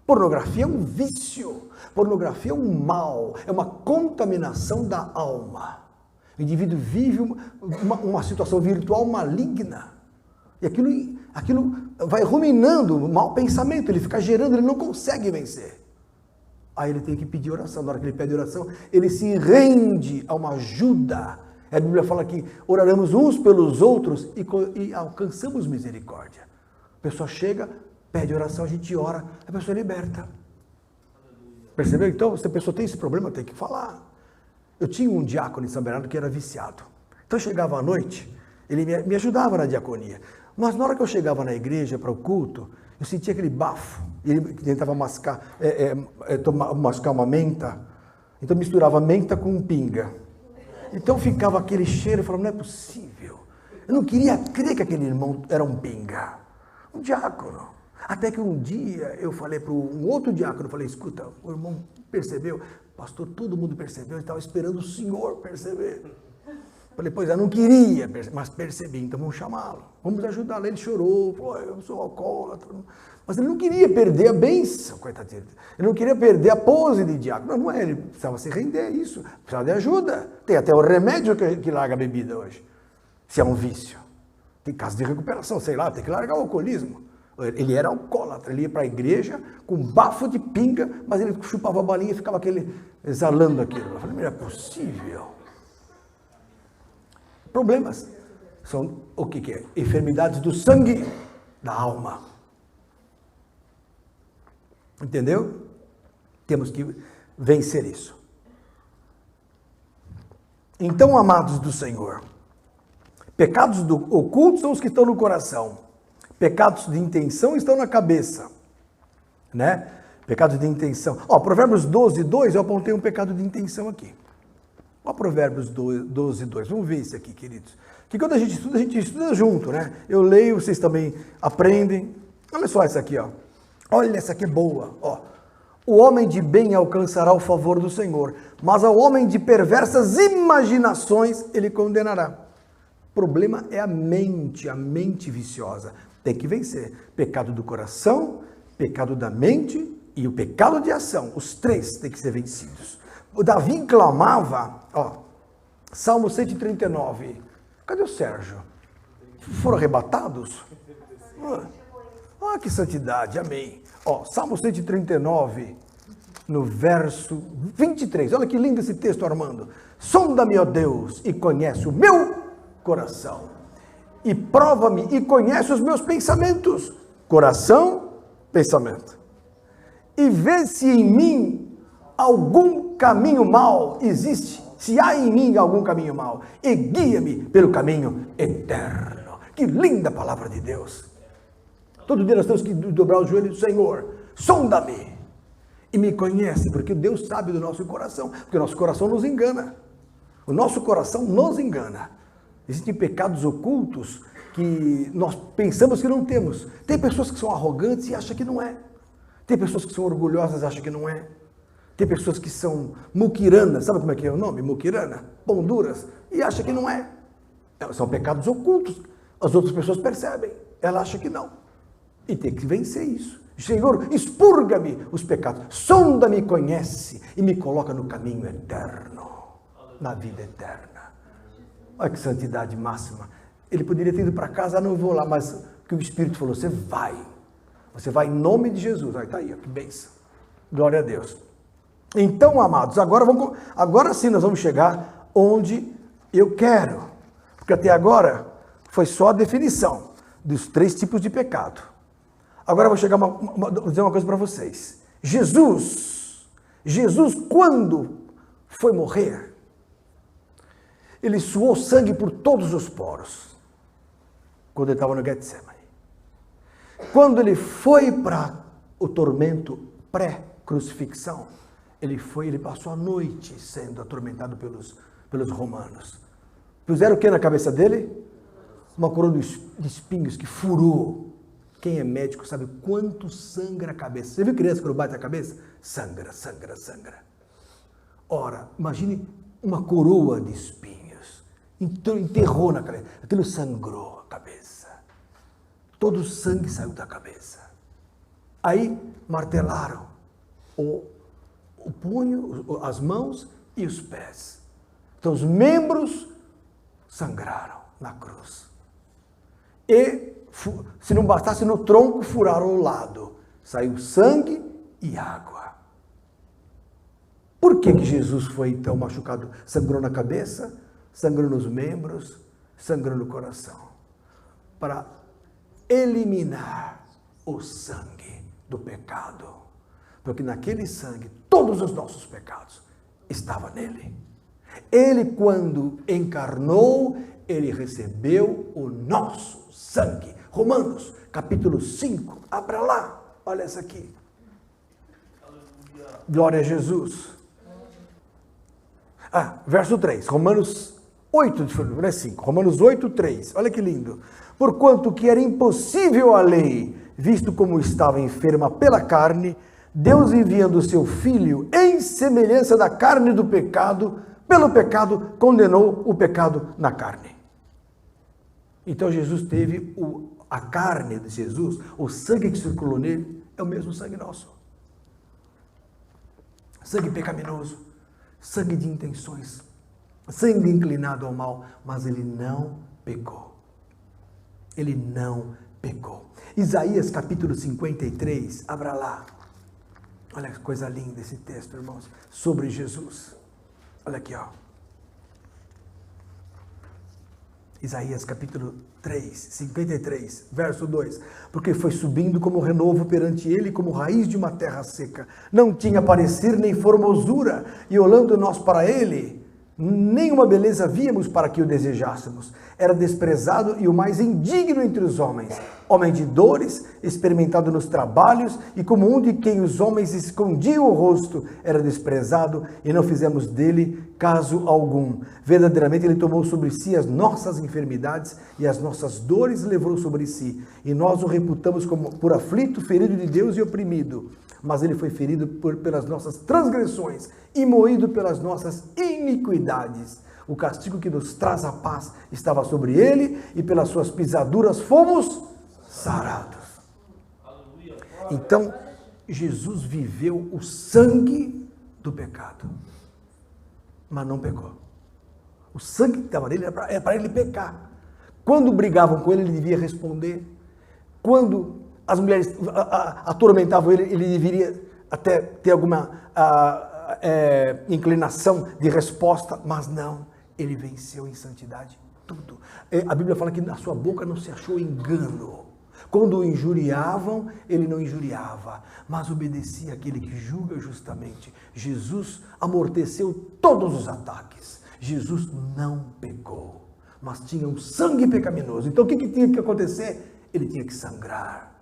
Pornografia é um vício. Pornografia é um mal, é uma contaminação da alma. O indivíduo vive uma situação virtual maligna. E aquilo vai ruminando o mau pensamento, ele fica gerando, ele não consegue vencer. Aí ele tem que pedir oração. Na hora que ele pede oração, ele se rende a uma ajuda. A Bíblia fala que oraremos uns pelos outros e alcançamos misericórdia. A pessoa chega, pede oração, a gente ora, a pessoa é liberta. Percebeu? Então, se a pessoa tem esse problema, tem que falar. Eu tinha um diácono em São Bernardo que era viciado. Então, eu chegava à noite, ele me ajudava na diaconia. Mas na hora que eu chegava na igreja para o culto, eu sentia aquele bafo. Ele tentava mascar uma menta. Então, misturava menta com pinga. Então, ficava aquele cheiro. Eu falava, não é possível. Eu não queria crer que aquele irmão era um pinga. Um diácono. Até que um dia eu falei para um outro diácono, eu falei, escuta, o irmão percebeu? Pastor, todo mundo percebeu, eu estava esperando o senhor perceber. Falei, pois eu não queria, mas percebi, então vamos chamá-lo. Vamos ajudá-lo. Ele chorou, pô, eu sou alcoólatra. Mas ele não queria perder a bênção, coitadinho. Ele não queria perder a pose de diácono. Não é, ele precisava se render a isso. Precisava de ajuda. Tem até o remédio que larga a bebida hoje. Se é um vício. Tem caso de recuperação, sei lá, tem que largar o alcoolismo. Ele era alcoólatra, ele ia para a igreja com bafo de pinga, mas ele chupava a balinha e ficava exalando aquilo. Eu falei, não é possível. Problemas são o que é? Enfermidades do sangue, da alma. Entendeu? Temos que vencer isso. Então, amados do Senhor, pecados ocultos são os que estão no coração. Pecados de intenção estão na cabeça. Né? Pecados de intenção. Provérbios 12, 2, eu apontei um pecado de intenção aqui. Provérbios 12, 2. Vamos ver isso aqui, queridos. Que quando a gente estuda junto, né? Eu leio, vocês também aprendem. Olha só essa aqui, ó. Olha, essa aqui é boa, ó. O homem de bem alcançará o favor do Senhor, mas ao homem de perversas imaginações ele condenará. O problema é a mente viciosa. Tem que vencer. Pecado do coração, pecado da mente e o pecado de ação. Os três têm que ser vencidos. O Davi clamava, Salmo 139. Cadê o Sérgio? Foram arrebatados? Que santidade, amém. Salmo 139, no verso 23. Olha que lindo esse texto, Armando. Sonda-me, ó Deus, e conhece o meu coração. E prova-me e conhece os meus pensamentos. Coração, pensamento. E vê se em mim algum caminho mau existe, se há em mim algum caminho mau, e guia-me pelo caminho eterno. Que linda palavra de Deus. Todo dia nós temos que dobrar os joelhos, Senhor, sonda-me e me conhece, porque Deus sabe do nosso coração, porque o nosso coração nos engana. O nosso coração nos engana. Existem pecados ocultos que nós pensamos que não temos. Tem pessoas que são arrogantes e acham que não é. Tem pessoas que são orgulhosas e acham que não é. Tem pessoas que são muquiranas, sabe como é que é o nome? Muquirana, pão duras, e acha que não é. São pecados ocultos. As outras pessoas percebem, ela acha que não. E tem que vencer isso. Senhor, expurga-me os pecados, sonda-me e conhece, e me coloca no caminho eterno, na vida eterna. Olha que santidade máxima. Ele poderia ter ido para casa, não vou lá, mas que o Espírito falou, você vai em nome de Jesus. Aí está aí, que bênção. Glória a Deus. Então, amados, agora sim nós vamos chegar onde eu quero. Porque até agora foi só a definição dos três tipos de pecado. Agora eu vou dizer uma coisa para vocês. Jesus, quando foi morrer, ele suou sangue por todos os poros. Quando ele estava no Getsemane. Quando ele foi para o tormento pré-crucifixão, ele passou a noite sendo atormentado pelos romanos. Puseram o que na cabeça dele? Uma coroa de espinhos que furou. Quem é médico sabe quanto sangra a cabeça. Você viu criança quando bate a cabeça? Sangra. Ora, imagine uma coroa de espinhos. Enterrou na cabeça. Aquilo sangrou a cabeça. Todo o sangue saiu da cabeça. Aí martelaram o punho, as mãos e os pés. Então os membros sangraram na cruz. E, se não bastasse no tronco, furaram o lado. Saiu sangue e água. Por que Jesus foi então machucado? Sangrou na cabeça, sangrou nos membros, sangrou no coração. Para eliminar o sangue do pecado. Porque naquele sangue, todos os nossos pecados estavam nele. Ele, quando encarnou, ele recebeu o nosso sangue. Romanos, capítulo 5, abra lá, olha essa aqui. Glória a Jesus. Verso 3, Romanos 8, não é 5, Romanos 8, 3, olha que lindo. Porquanto que era impossível a lei, visto como estava enferma pela carne, Deus enviando o seu Filho em semelhança da carne do pecado, pelo pecado, condenou o pecado na carne. Então Jesus teve a carne de Jesus, o sangue que circulou nele, é o mesmo sangue nosso. Sangue pecaminoso, sangue de intenções, sangue inclinado ao mal, mas ele não pecou. Ele não pecou. Isaías capítulo 53, abra lá. Olha que coisa linda esse texto, irmãos, sobre Jesus. Olha aqui, ó. Isaías capítulo 3, 53, verso 2. Porque foi subindo como renovo perante ele, como raiz de uma terra seca. Não tinha parecer nem formosura, e olhando nós para ele, nenhuma beleza víamos para que o desejássemos. Era desprezado e o mais indigno entre os homens. Homem de dores, experimentado nos trabalhos, e como um de quem os homens escondiam o rosto, era desprezado, e não fizemos dele caso algum. Verdadeiramente ele tomou sobre si as nossas enfermidades, e as nossas dores levou sobre si. E nós o reputamos como por aflito, ferido de Deus e oprimido. Mas ele foi ferido pelas nossas transgressões, e moído pelas nossas iniquidades. O castigo que nos traz a paz estava sobre ele, e pelas suas pisaduras fomos sarados. Então, Jesus viveu o sangue do pecado, mas não pecou. O sangue que estava nele era para ele pecar. Quando brigavam com ele, ele devia responder. Quando as mulheres atormentavam ele, ele deveria até ter alguma inclinação de resposta, mas não. Ele venceu em santidade tudo. A Bíblia fala que na sua boca não se achou engano. Quando o injuriavam, ele não injuriava, mas obedecia àquele que julga justamente. Jesus amorteceu todos os ataques. Jesus não pecou, mas tinha um sangue pecaminoso. Então o que tinha que acontecer? Ele tinha que sangrar.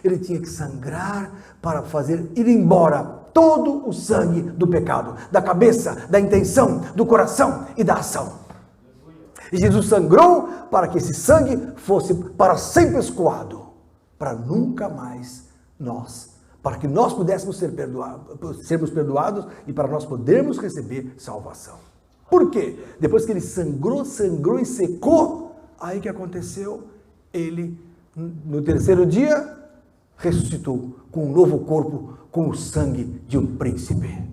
Ele tinha que sangrar para fazer ir embora todo o sangue do pecado, da cabeça, da intenção, do coração e da ação. E Jesus sangrou para que esse sangue fosse para sempre escoado, para nunca mais para que nós pudéssemos sermos perdoados e para nós podermos receber salvação. Por quê? Depois que ele sangrou e secou, aí que aconteceu? Ele, no terceiro dia, ressuscitou com um novo corpo, com o sangue de um príncipe,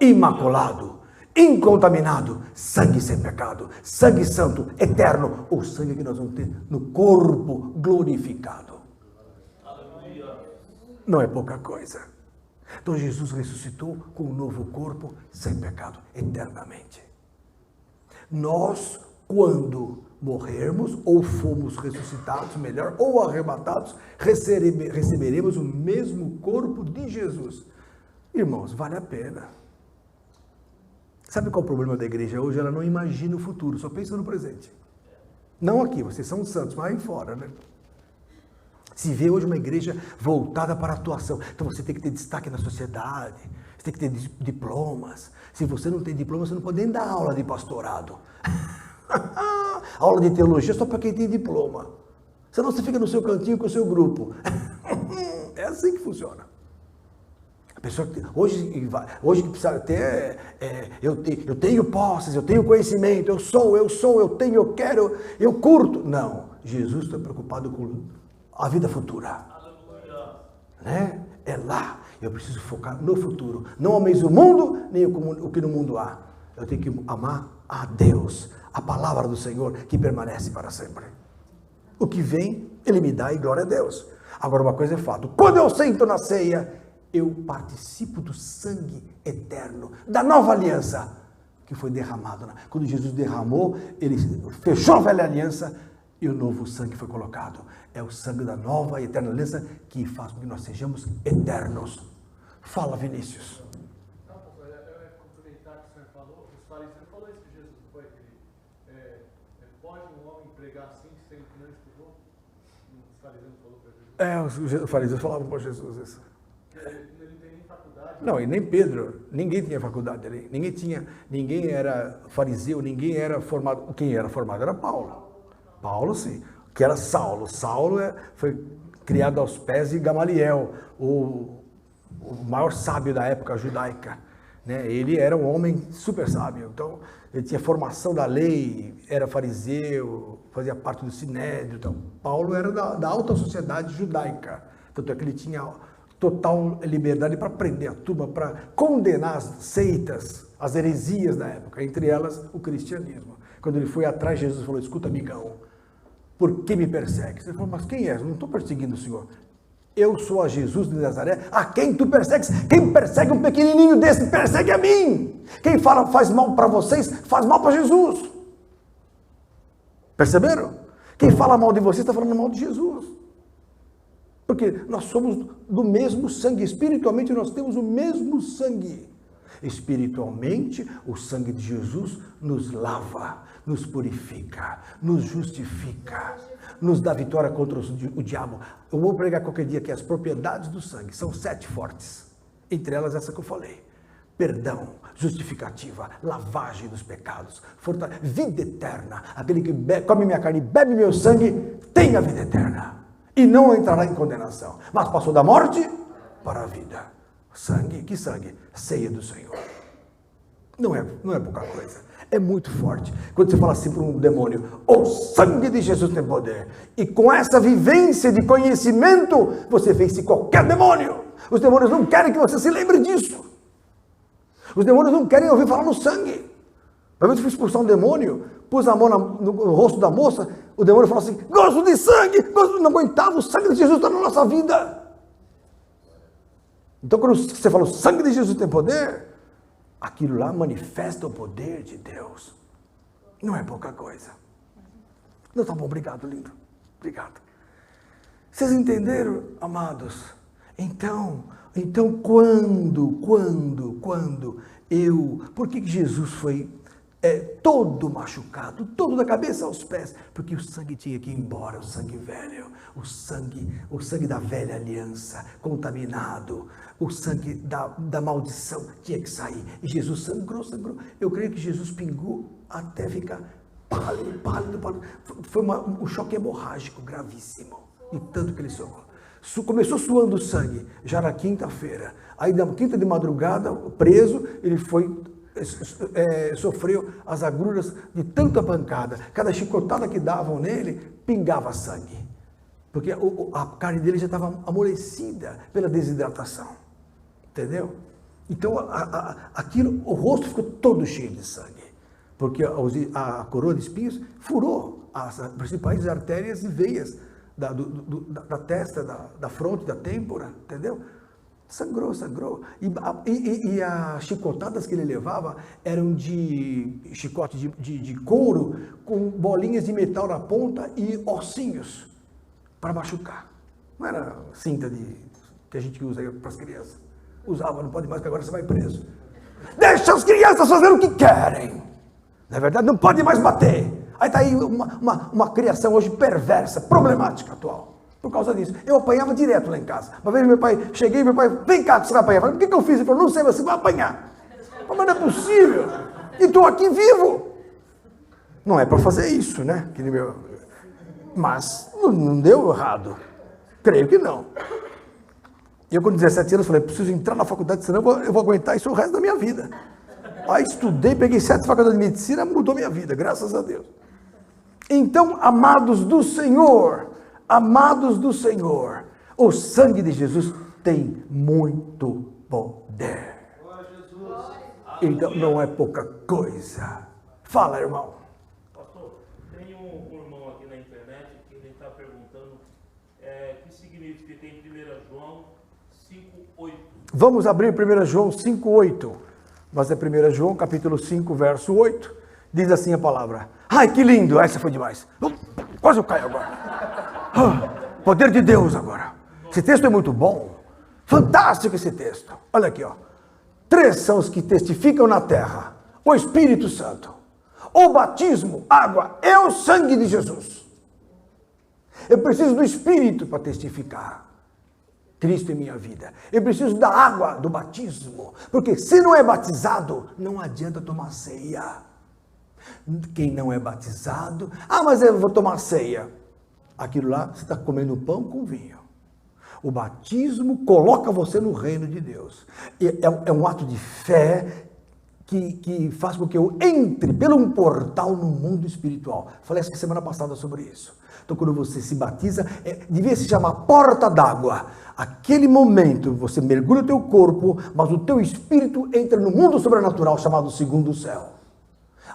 imaculado, incontaminado, sangue sem pecado, sangue santo, eterno, o sangue que nós vamos ter no corpo glorificado. Não é pouca coisa. Então Jesus ressuscitou com um novo corpo sem pecado, eternamente. Nós, quando morrermos, ou fomos ressuscitados, melhor, ou arrebatados, receberemos o mesmo corpo de Jesus. Irmãos, vale a pena. Sabe qual é o problema da igreja hoje? Ela não imagina o futuro, só pensa no presente. Não aqui, vocês são santos, mas aí fora, né? Se vê hoje uma igreja voltada para a atuação. Então você tem que ter destaque na sociedade, você tem que ter diplomas. Se você não tem diploma, você não pode nem dar aula de pastorado. Aula de teologia só para quem tem diploma. Senão você fica no seu cantinho com o seu grupo. É assim que funciona. A pessoa hoje que precisa ter, eu tenho posses, eu tenho conhecimento, eu tenho, eu quero, eu curto. Não, Jesus está preocupado com a vida futura. Né? É lá. Eu preciso focar no futuro. Não ameis o mundo, nem o que no mundo há. Eu tenho que amar a Deus, a palavra do Senhor, que permanece para sempre. O que vem, Ele me dá e glória a Deus. Agora uma coisa é fato. Quando eu sento na ceia, eu participo do sangue eterno, da nova aliança, que foi derramado. Quando Jesus derramou, Ele fechou a velha aliança e o novo sangue foi colocado. É o sangue da nova e eterna aliança que faz com que nós sejamos eternos. Fala, Vinícius. Não, eu ia complementar o que o senhor falou. Os fariseus falou isso de Jesus, não foi? Pode um homem pregar assim, sendo que não estudou? Os fariseus falou para Jesus. Os fariseus falavam para Jesus isso. Ele não tem nem faculdade. Não, e nem Pedro, ninguém tinha faculdade ali, ninguém era fariseu, ninguém era formado. Quem era formado era Paulo. Paulo, sim, que era Saulo. Saulo foi criado aos pés de Gamaliel, o maior sábio da época judaica. né? Ele era um homem super sábio, então ele tinha formação da lei, era fariseu, fazia parte do sinédrio. Então, Paulo era da alta sociedade judaica, tanto é que ele tinha total liberdade para prender a turma, para condenar as seitas, as heresias da época, entre elas o cristianismo. Quando ele foi atrás, Jesus falou: escuta, amigão, por que me persegues? Ele falou: mas quem és? Eu não estou perseguindo o Senhor. Eu sou a Jesus de Nazaré. A quem tu persegues? Quem persegue um pequenininho desse, persegue a mim. Quem faz mal para vocês, faz mal para Jesus. Perceberam? Quem fala mal de vocês está falando mal de Jesus. Porque nós somos do mesmo sangue. Espiritualmente nós temos o mesmo sangue. Espiritualmente, o sangue de Jesus nos lava, nos purifica, nos justifica, nos dá vitória contra o diabo. Eu vou pregar qualquer dia que as propriedades do sangue são 7 fortes. Entre elas essa que eu falei: perdão, justificativa, lavagem dos pecados, vida eterna. Aquele que come minha carne e bebe meu sangue tem a vida eterna e não entrará em condenação, mas passou da morte para a vida. Sangue, que sangue? Ceia do Senhor. Não é pouca coisa. É muito forte. Quando você fala assim para um demônio: o sangue de Jesus tem poder. E com essa vivência de conhecimento, você vence qualquer demônio. Os demônios não querem que você se lembre disso. Os demônios não querem ouvir falar no sangue. Uma vez eu fui expulsar um demônio, pus a mão no rosto da moça, o demônio falou assim: gosto de sangue, não aguentava, o sangue de Jesus está na nossa vida. Então, quando você fala o sangue de Jesus tem poder, aquilo lá manifesta o poder de Deus. Não é pouca coisa. Não, tá bom, obrigado, lindo. Obrigado. Vocês entenderam, amados? Então, quando por que Jesus foi todo machucado, todo da cabeça aos pés? Porque o sangue tinha que ir embora, o sangue velho, o sangue da velha aliança, contaminado, o sangue da maldição tinha que sair. E Jesus sangrou. Eu creio que Jesus pingou até ficar pálido. Foi um choque hemorrágico gravíssimo, de tanto que ele socorreu. Começou suando sangue, já na quinta-feira. Aí na quinta de madrugada, preso, ele sofreu as agruras de tanta pancada. Cada chicotada que davam nele, pingava sangue. Porque a carne dele já estava amolecida pela desidratação. Entendeu? Então, o rosto ficou todo cheio de sangue. Porque a coroa de espinhos furou as principais artérias e veias da testa, da fronte, da têmpora, entendeu? Sangrou. E as chicotadas que ele levava eram de chicote de couro, com bolinhas de metal na ponta e ossinhos para machucar. Não era cinta que a gente usa para as crianças. Usava, não pode mais, porque agora você vai preso. Deixa as crianças fazerem o que querem. Na verdade, não pode mais bater. Aí está aí uma criação hoje perversa, problemática atual, por causa disso. Eu apanhava direto lá em casa. Uma vez meu pai, vem cá que você vai apanhar. Eu falei: o que eu fiz? Ele falou: não sei, você vai apanhar. Mas não é possível. E estou aqui vivo. Não é para fazer isso, né? Mas não deu errado. Creio que não. E eu com 17 anos falei: preciso entrar na faculdade, senão eu vou aguentar isso o resto da minha vida. Aí estudei, peguei 7 faculdades de medicina, mudou minha vida, graças a Deus. Então, amados do Senhor, o sangue de Jesus tem muito poder. Então, não é pouca coisa. Fala, irmão. Pastor, tem um irmão aqui na internet que ele está perguntando o que significa em 1 João 5:8. Vamos abrir 1 João 5:8. Mas é 1 João, capítulo 5, verso 8. Diz assim a palavra. Ai, que lindo! Essa foi demais. Quase eu caio agora. Poder de Deus agora. Esse texto é muito bom. Fantástico esse texto. Olha aqui, ó. 3 são os que testificam na terra: o Espírito Santo, o batismo, água e o sangue de Jesus. Eu preciso do Espírito para testificar Cristo em minha vida. Eu preciso da água, do batismo. Porque se não é batizado, não adianta tomar ceia. Quem não é batizado, mas eu vou tomar ceia. Aquilo lá, você está comendo pão com vinho. O batismo coloca você no reino de Deus. É um ato de fé que faz com que eu entre pelo um portal no mundo espiritual. Falei essa semana passada sobre isso. Então, quando você se batiza, devia se chamar porta d'água. Aquele momento, você mergulha o teu corpo, mas o teu espírito entra no mundo sobrenatural chamado segundo céu.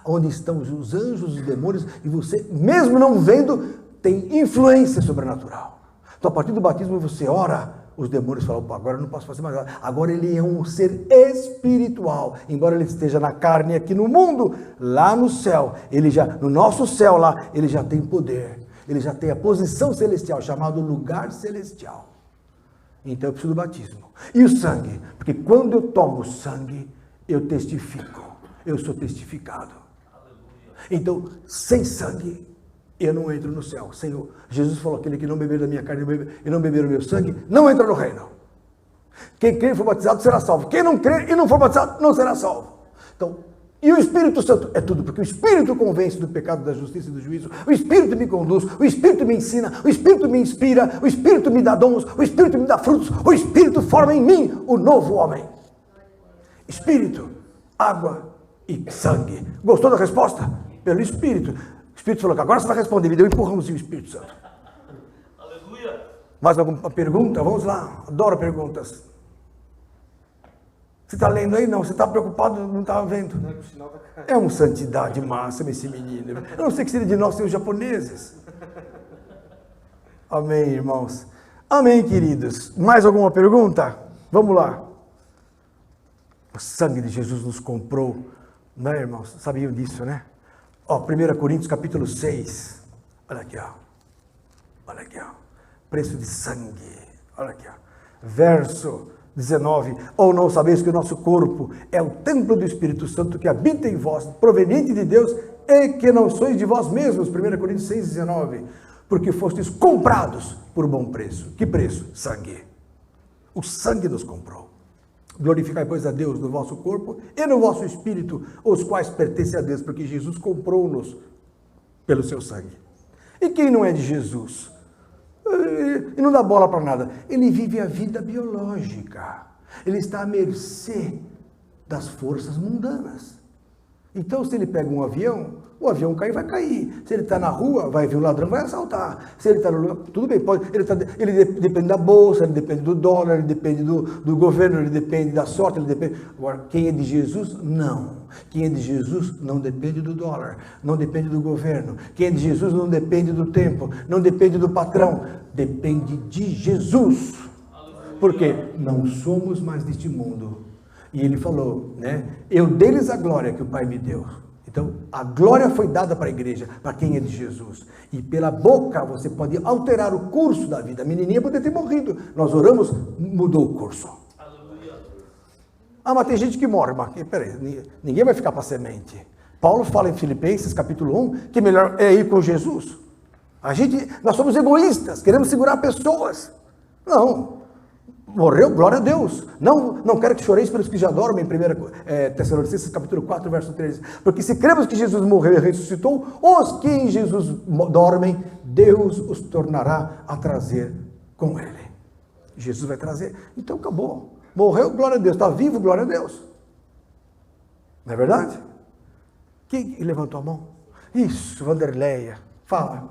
Onde estão os anjos, os demônios, e você, mesmo não vendo, tem influência sobrenatural. Então, a partir do batismo, você ora, os demônios falam, opa, agora eu não posso fazer mais nada. Agora ele é um ser espiritual. Embora ele esteja na carne aqui no mundo, lá no céu, no nosso céu lá, ele já tem poder. Ele já tem a posição celestial, chamado lugar celestial. Então eu preciso do batismo. E o sangue? Porque quando eu tomo sangue, eu testifico. Eu sou testificado. Então, sem sangue, eu não entro no céu. Senhor, Jesus falou, aquele que não beber da minha carne e não beber do meu sangue, não entra no reino. Quem crê e for batizado será salvo. Quem não crê e não for batizado, não será salvo. Então, e o Espírito Santo é tudo, porque o Espírito convence do pecado, da justiça e do juízo. O Espírito me conduz, o Espírito me ensina, o Espírito me inspira, o Espírito me dá dons, o Espírito me dá frutos, o Espírito forma em mim o novo homem. Espírito, água e sangue. Gostou da resposta? Pelo Espírito. O Espírito falou que agora você vai responder, me deu um empurrãozinho, o Espírito Santo. Aleluia. Mais alguma pergunta? Vamos lá, adoro perguntas. Você está lendo aí? Não, você está preocupado, não estava vendo. É uma santidade máxima esse menino. Eu não sei que seria de nós ser os japoneses. Amém, irmãos. Amém, queridos. Mais alguma pergunta? Vamos lá. O sangue de Jesus nos comprou, né, irmãos? Sabiam disso, né? Ó, 1 Coríntios capítulo 6. Olha aqui, ó. Olha aqui, ó. Preço de sangue. Olha aqui, ó. Verso 19, ou não sabeis que o nosso corpo é o templo do Espírito Santo que habita em vós, proveniente de Deus, e que não sois de vós mesmos, 1 Coríntios 6, 19, porque fostes comprados por bom preço. Que preço? Sangue. O sangue nos comprou. Glorificai, pois, a Deus no vosso corpo e no vosso espírito, os quais pertencem a Deus, porque Jesus comprou-nos pelo seu sangue. E quem não é de Jesus? E não dá bola para nada. Ele vive a vida biológica. Ele está à mercê das forças mundanas. Então, se ele pega um avião, o avião cai e vai cair. Se ele está na rua, vai vir um ladrão, vai assaltar. Se ele está no lugar, tudo bem, pode. Ele depende da bolsa, ele depende do dólar, ele depende do governo, ele depende da sorte, ele depende. Agora, quem é de Jesus? Não. Quem é de Jesus não depende do dólar, não depende do governo. Quem é de Jesus não depende do tempo, não depende do patrão, depende de Jesus. Porque não somos mais deste mundo. E ele falou, né? Eu dei-lhes a glória que o Pai me deu. Então, a glória foi dada para a igreja, para quem é de Jesus. E pela boca você pode alterar o curso da vida. A menininha poderia ter morrido. Nós oramos, mudou o curso. Ah, mas tem gente que morre. Mas peraí, ninguém vai ficar para semente. Paulo fala em Filipenses, capítulo 1, que melhor é ir com Jesus. Nós somos egoístas, queremos segurar pessoas. Não. Morreu, glória a Deus. Não quero que choreis pelos que já dormem, 1 Tessalonicenses capítulo 4, verso 13. Porque se cremos que Jesus morreu e ressuscitou, os que em Jesus dormem, Deus os tornará a trazer com ele. Jesus vai trazer. Então acabou. Morreu, glória a Deus. Está vivo, glória a Deus. Não é verdade? Quem levantou a mão? Isso, Vanderleia. Fala.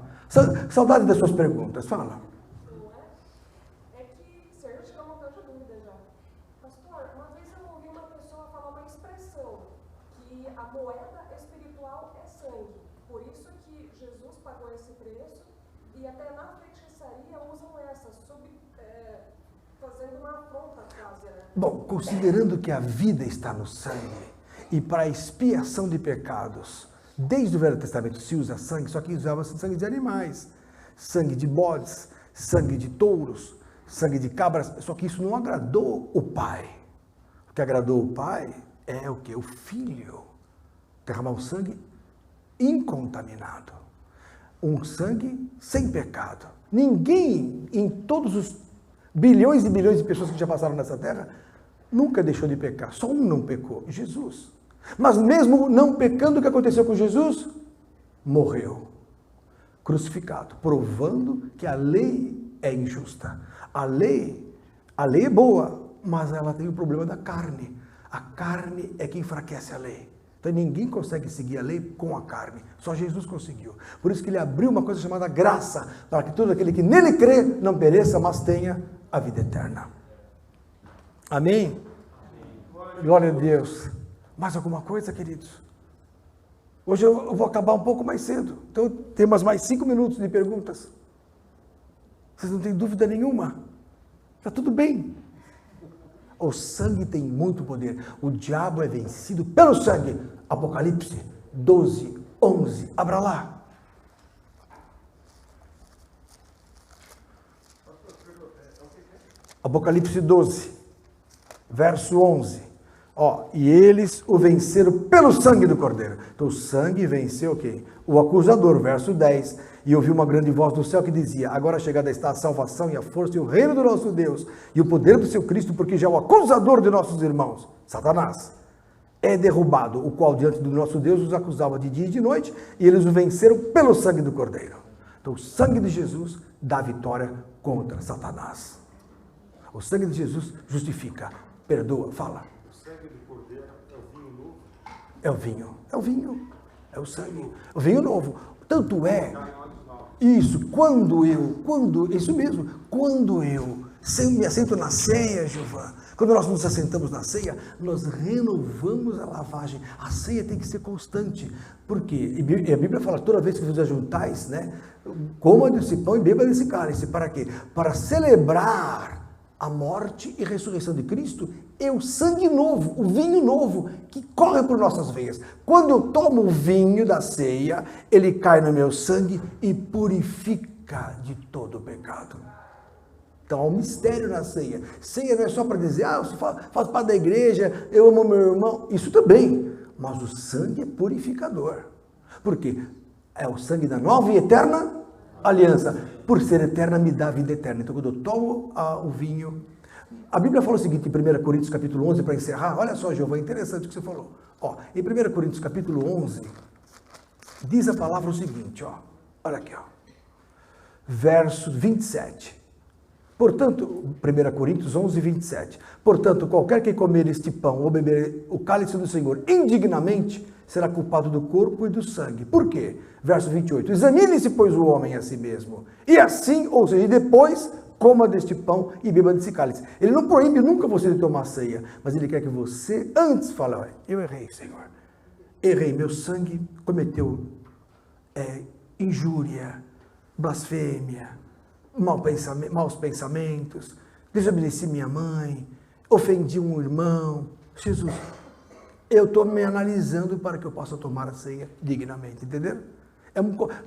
Saudade das suas perguntas. Fala. Bom, considerando que a vida está no sangue, e para a expiação de pecados, desde o Velho Testamento se usa sangue, só que usava sangue de animais, sangue de bodes, sangue de touros, sangue de cabras, só que isso não agradou o Pai. O que agradou o Pai é o que? O Filho. Derramar um sangue incontaminado. Um sangue sem pecado. Ninguém, em todos os bilhões e bilhões de pessoas que já passaram nessa terra, nunca deixou de pecar. Só um não pecou, Jesus. Mas mesmo não pecando, o que aconteceu com Jesus? Morreu, crucificado, provando que a lei é injusta. A lei é boa, mas ela tem o problema da carne. A carne é que enfraquece a lei. Então ninguém consegue seguir a lei com a carne. Só Jesus conseguiu. Por isso que ele abriu uma coisa chamada graça, para que todo aquele que nele crê não pereça, mas tenha a vida eterna. Amém? Glória a Deus. Mais alguma coisa, queridos? Hoje eu vou acabar um pouco mais cedo. Então temos mais 5 minutos de perguntas. Vocês não têm dúvida nenhuma? Está tudo bem. O sangue tem muito poder. O diabo é vencido pelo sangue. Apocalipse 12, 11. Abra lá. Apocalipse 12, verso 11. E eles o venceram pelo sangue do Cordeiro. Então o sangue venceu quem? O acusador, verso 10. E ouvi uma grande voz do céu que dizia: agora chegada está a salvação e a força e o reino do nosso Deus e o poder do seu Cristo, porque já o acusador de nossos irmãos, Satanás, é derrubado, o qual diante do nosso Deus os acusava de dia e de noite, e eles o venceram pelo sangue do Cordeiro. Então o sangue de Jesus dá vitória contra Satanás. O sangue de Jesus justifica, perdoa, fala. É o vinho, é o sangue, o vinho novo. Tanto é, quando eu me assento na ceia, Giovana, quando nós nos assentamos na ceia, nós renovamos a lavagem. A ceia tem que ser constante, porque a Bíblia fala, toda vez que vos ajuntais, né, coma desse pão e beba desse cálice, para quê? Para celebrar a morte e ressurreição de Cristo, é o sangue novo, o vinho novo, que corre por nossas veias. Quando eu tomo o vinho da ceia, ele cai no meu sangue e purifica de todo o pecado. Então, há um mistério na ceia. Ceia não é só para dizer, eu faço parte da igreja, eu amo meu irmão. Isso também, mas o sangue é purificador. Por quê? É o sangue da nova e eterna aliança. Por ser eterna, me dá a vida eterna. Então, quando eu tomo o vinho... A Bíblia fala o seguinte, em 1 Coríntios capítulo 11, para encerrar, olha só, Jeová, interessante o que você falou. Em 1 Coríntios capítulo 11, diz a palavra o seguinte, olha aqui, verso 27. Portanto, 1 Coríntios 11, 27. Portanto, qualquer que comer este pão ou beber o cálice do Senhor indignamente, será culpado do corpo e do sangue. Por quê? Verso 28. Examine-se, pois, o homem a si mesmo. E assim, ou seja, depois, coma deste pão e beba desse cálice. Ele não proíbe nunca você de tomar ceia, mas ele quer que você antes fale, eu errei, Senhor. Errei, meu sangue cometeu injúria, blasfêmia, maus pensamentos, desobedeci minha mãe, ofendi um irmão. Jesus, eu estou me analisando para que eu possa tomar a ceia dignamente, entenderam?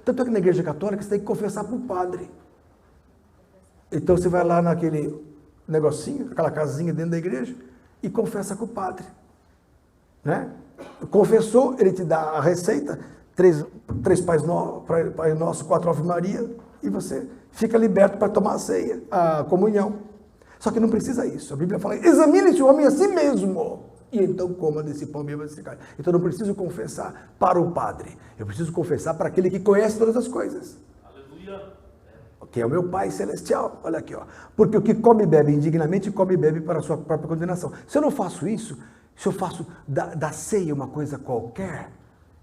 Tanto é que na igreja católica você tem que confessar para o padre. Então você vai lá naquele negocinho, aquela casinha dentro da igreja, e confessa com o padre. Né? Confessou, ele te dá a receita, 3 Pai Nosso, 4 Ave Maria, e você fica liberto para tomar a ceia, a comunhão. Só que não precisa isso. A Bíblia fala, examine-se o homem a si mesmo, e então coma desse pão e beba desse cálice. Então eu não preciso confessar para o padre, eu preciso confessar para aquele que conhece todas as coisas. Aleluia. Que é o meu Pai Celestial, olha aqui, porque o que come e bebe indignamente, come e bebe para a sua própria condenação. Se eu não faço isso, se eu faço da ceia uma coisa qualquer,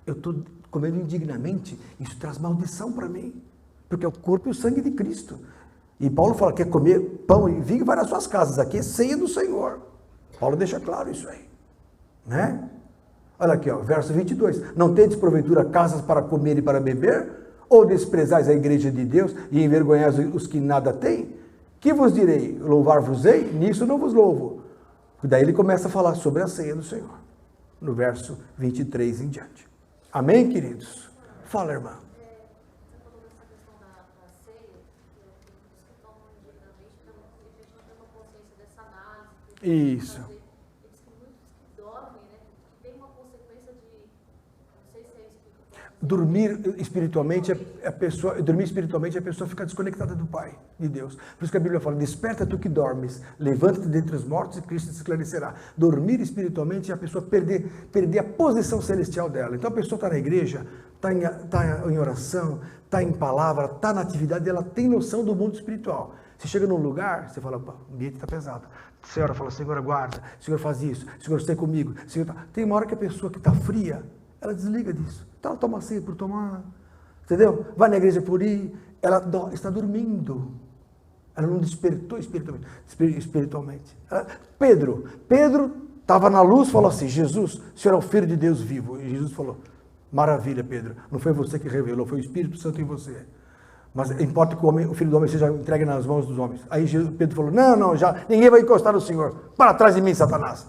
eu estou comendo indignamente, isso traz maldição para mim, porque é o corpo e o sangue de Cristo. E Paulo fala que quer comer pão e vinho, vai nas suas casas, aqui é ceia do Senhor. Paulo deixa claro isso aí, né? Olha aqui, verso 22, não tendes porventura casas para comer e para beber? Ou desprezais a igreja de Deus e envergonhais os que nada têm? Que vos direi? Louvar-vos-ei? Nisso não vos louvo. Daí ele começa a falar sobre a ceia do Senhor, no verso 23 em diante. Amém, queridos? Fala, irmã. Você falou dessa questão da ceia, os que tomam indignamente, então, a gente não tem uma consciência dessa análise. Isso. Eles que muitos que dormem, né, que tem uma consequência de, não sei se é isso. Dormir espiritualmente, a pessoa fica desconectada do Pai, de Deus. Por isso que a Bíblia fala, desperta tu que dormes, levanta-te dentre os mortos e Cristo te esclarecerá. Dormir espiritualmente é a pessoa perder a posição celestial dela. Então a pessoa está na igreja, está em oração, está em palavra, está na atividade, ela tem noção do mundo espiritual. Você chega num lugar, você fala, o ambiente está pesado. A senhora fala, Senhor, guarda, Senhor, faz isso, Senhor, esteja comigo. Senhor, tá. Tem uma hora que a pessoa que está fria, ela desliga disso. Então ela toma ceia por tomar, entendeu? Vai na igreja por ir, ela está dormindo. Ela não despertou espiritualmente. Pedro estava na luz, falou assim, Jesus, o Senhor é o Filho de Deus vivo. E Jesus falou, maravilha, Pedro, não foi você que revelou, foi o Espírito Santo em você. Mas importa que o Filho do Homem seja entregue nas mãos dos homens. Aí Pedro falou, não, já ninguém vai encostar no Senhor. Para trás de mim, Satanás.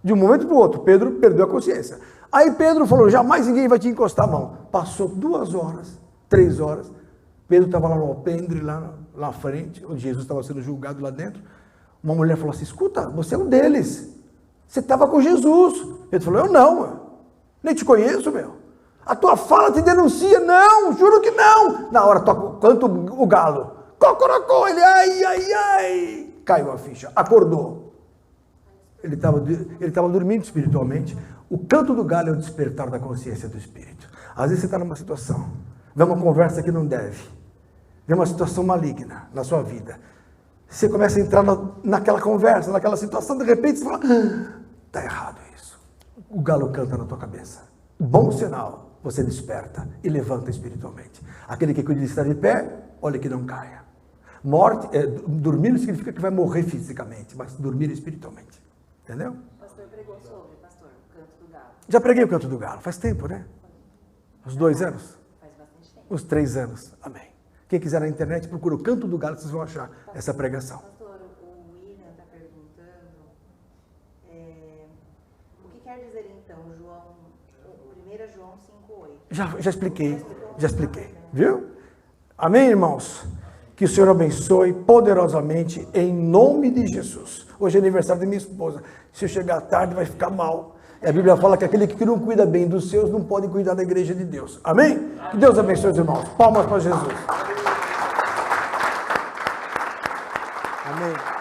De um momento para o outro, Pedro perdeu a consciência. Aí Pedro falou, jamais ninguém vai te encostar a mão. Passou 2 horas, 3 horas, Pedro estava lá no alpendre, lá na frente, onde Jesus estava sendo julgado lá dentro. Uma mulher falou assim, escuta, você é um deles. Você estava com Jesus. Pedro falou, eu não, nem te conheço, meu. A tua fala te denuncia. Não, juro que não. Na hora, canta o galo. Cocorocó, ele, ai. Caiu a ficha, acordou. Ele estava dormindo espiritualmente. O canto do galo é o despertar da consciência do espírito. Às vezes você está numa situação, vê uma conversa que não deve, vê uma situação maligna na sua vida. Você começa a entrar naquela conversa, naquela situação, de repente você fala, está errado isso. O galo canta na tua cabeça. Bom sinal. Você desperta e levanta espiritualmente. Aquele que cuida de estar de pé, olha que não caia. Dormir não significa que vai morrer fisicamente, mas dormir espiritualmente. Entendeu? O pastor pregou sobre, pastor, o canto do galo. Já preguei o canto do galo, faz tempo, né? Uns 2 anos? Faz bastante tempo. Uns 3 anos, amém. Quem quiser na internet, procura o canto do galo, vocês vão achar essa pregação. Pastor, o William está perguntando, o que quer dizer então, 1 João 5,8? Já expliquei, viu? Amém, irmãos? Que o Senhor abençoe poderosamente em nome de Jesus. Hoje é aniversário da minha esposa. Se eu chegar tarde, vai ficar mal. E a Bíblia fala que aquele que não cuida bem dos seus não pode cuidar da igreja de Deus. Amém? Que Deus abençoe os irmãos. Palmas para Jesus. Amém.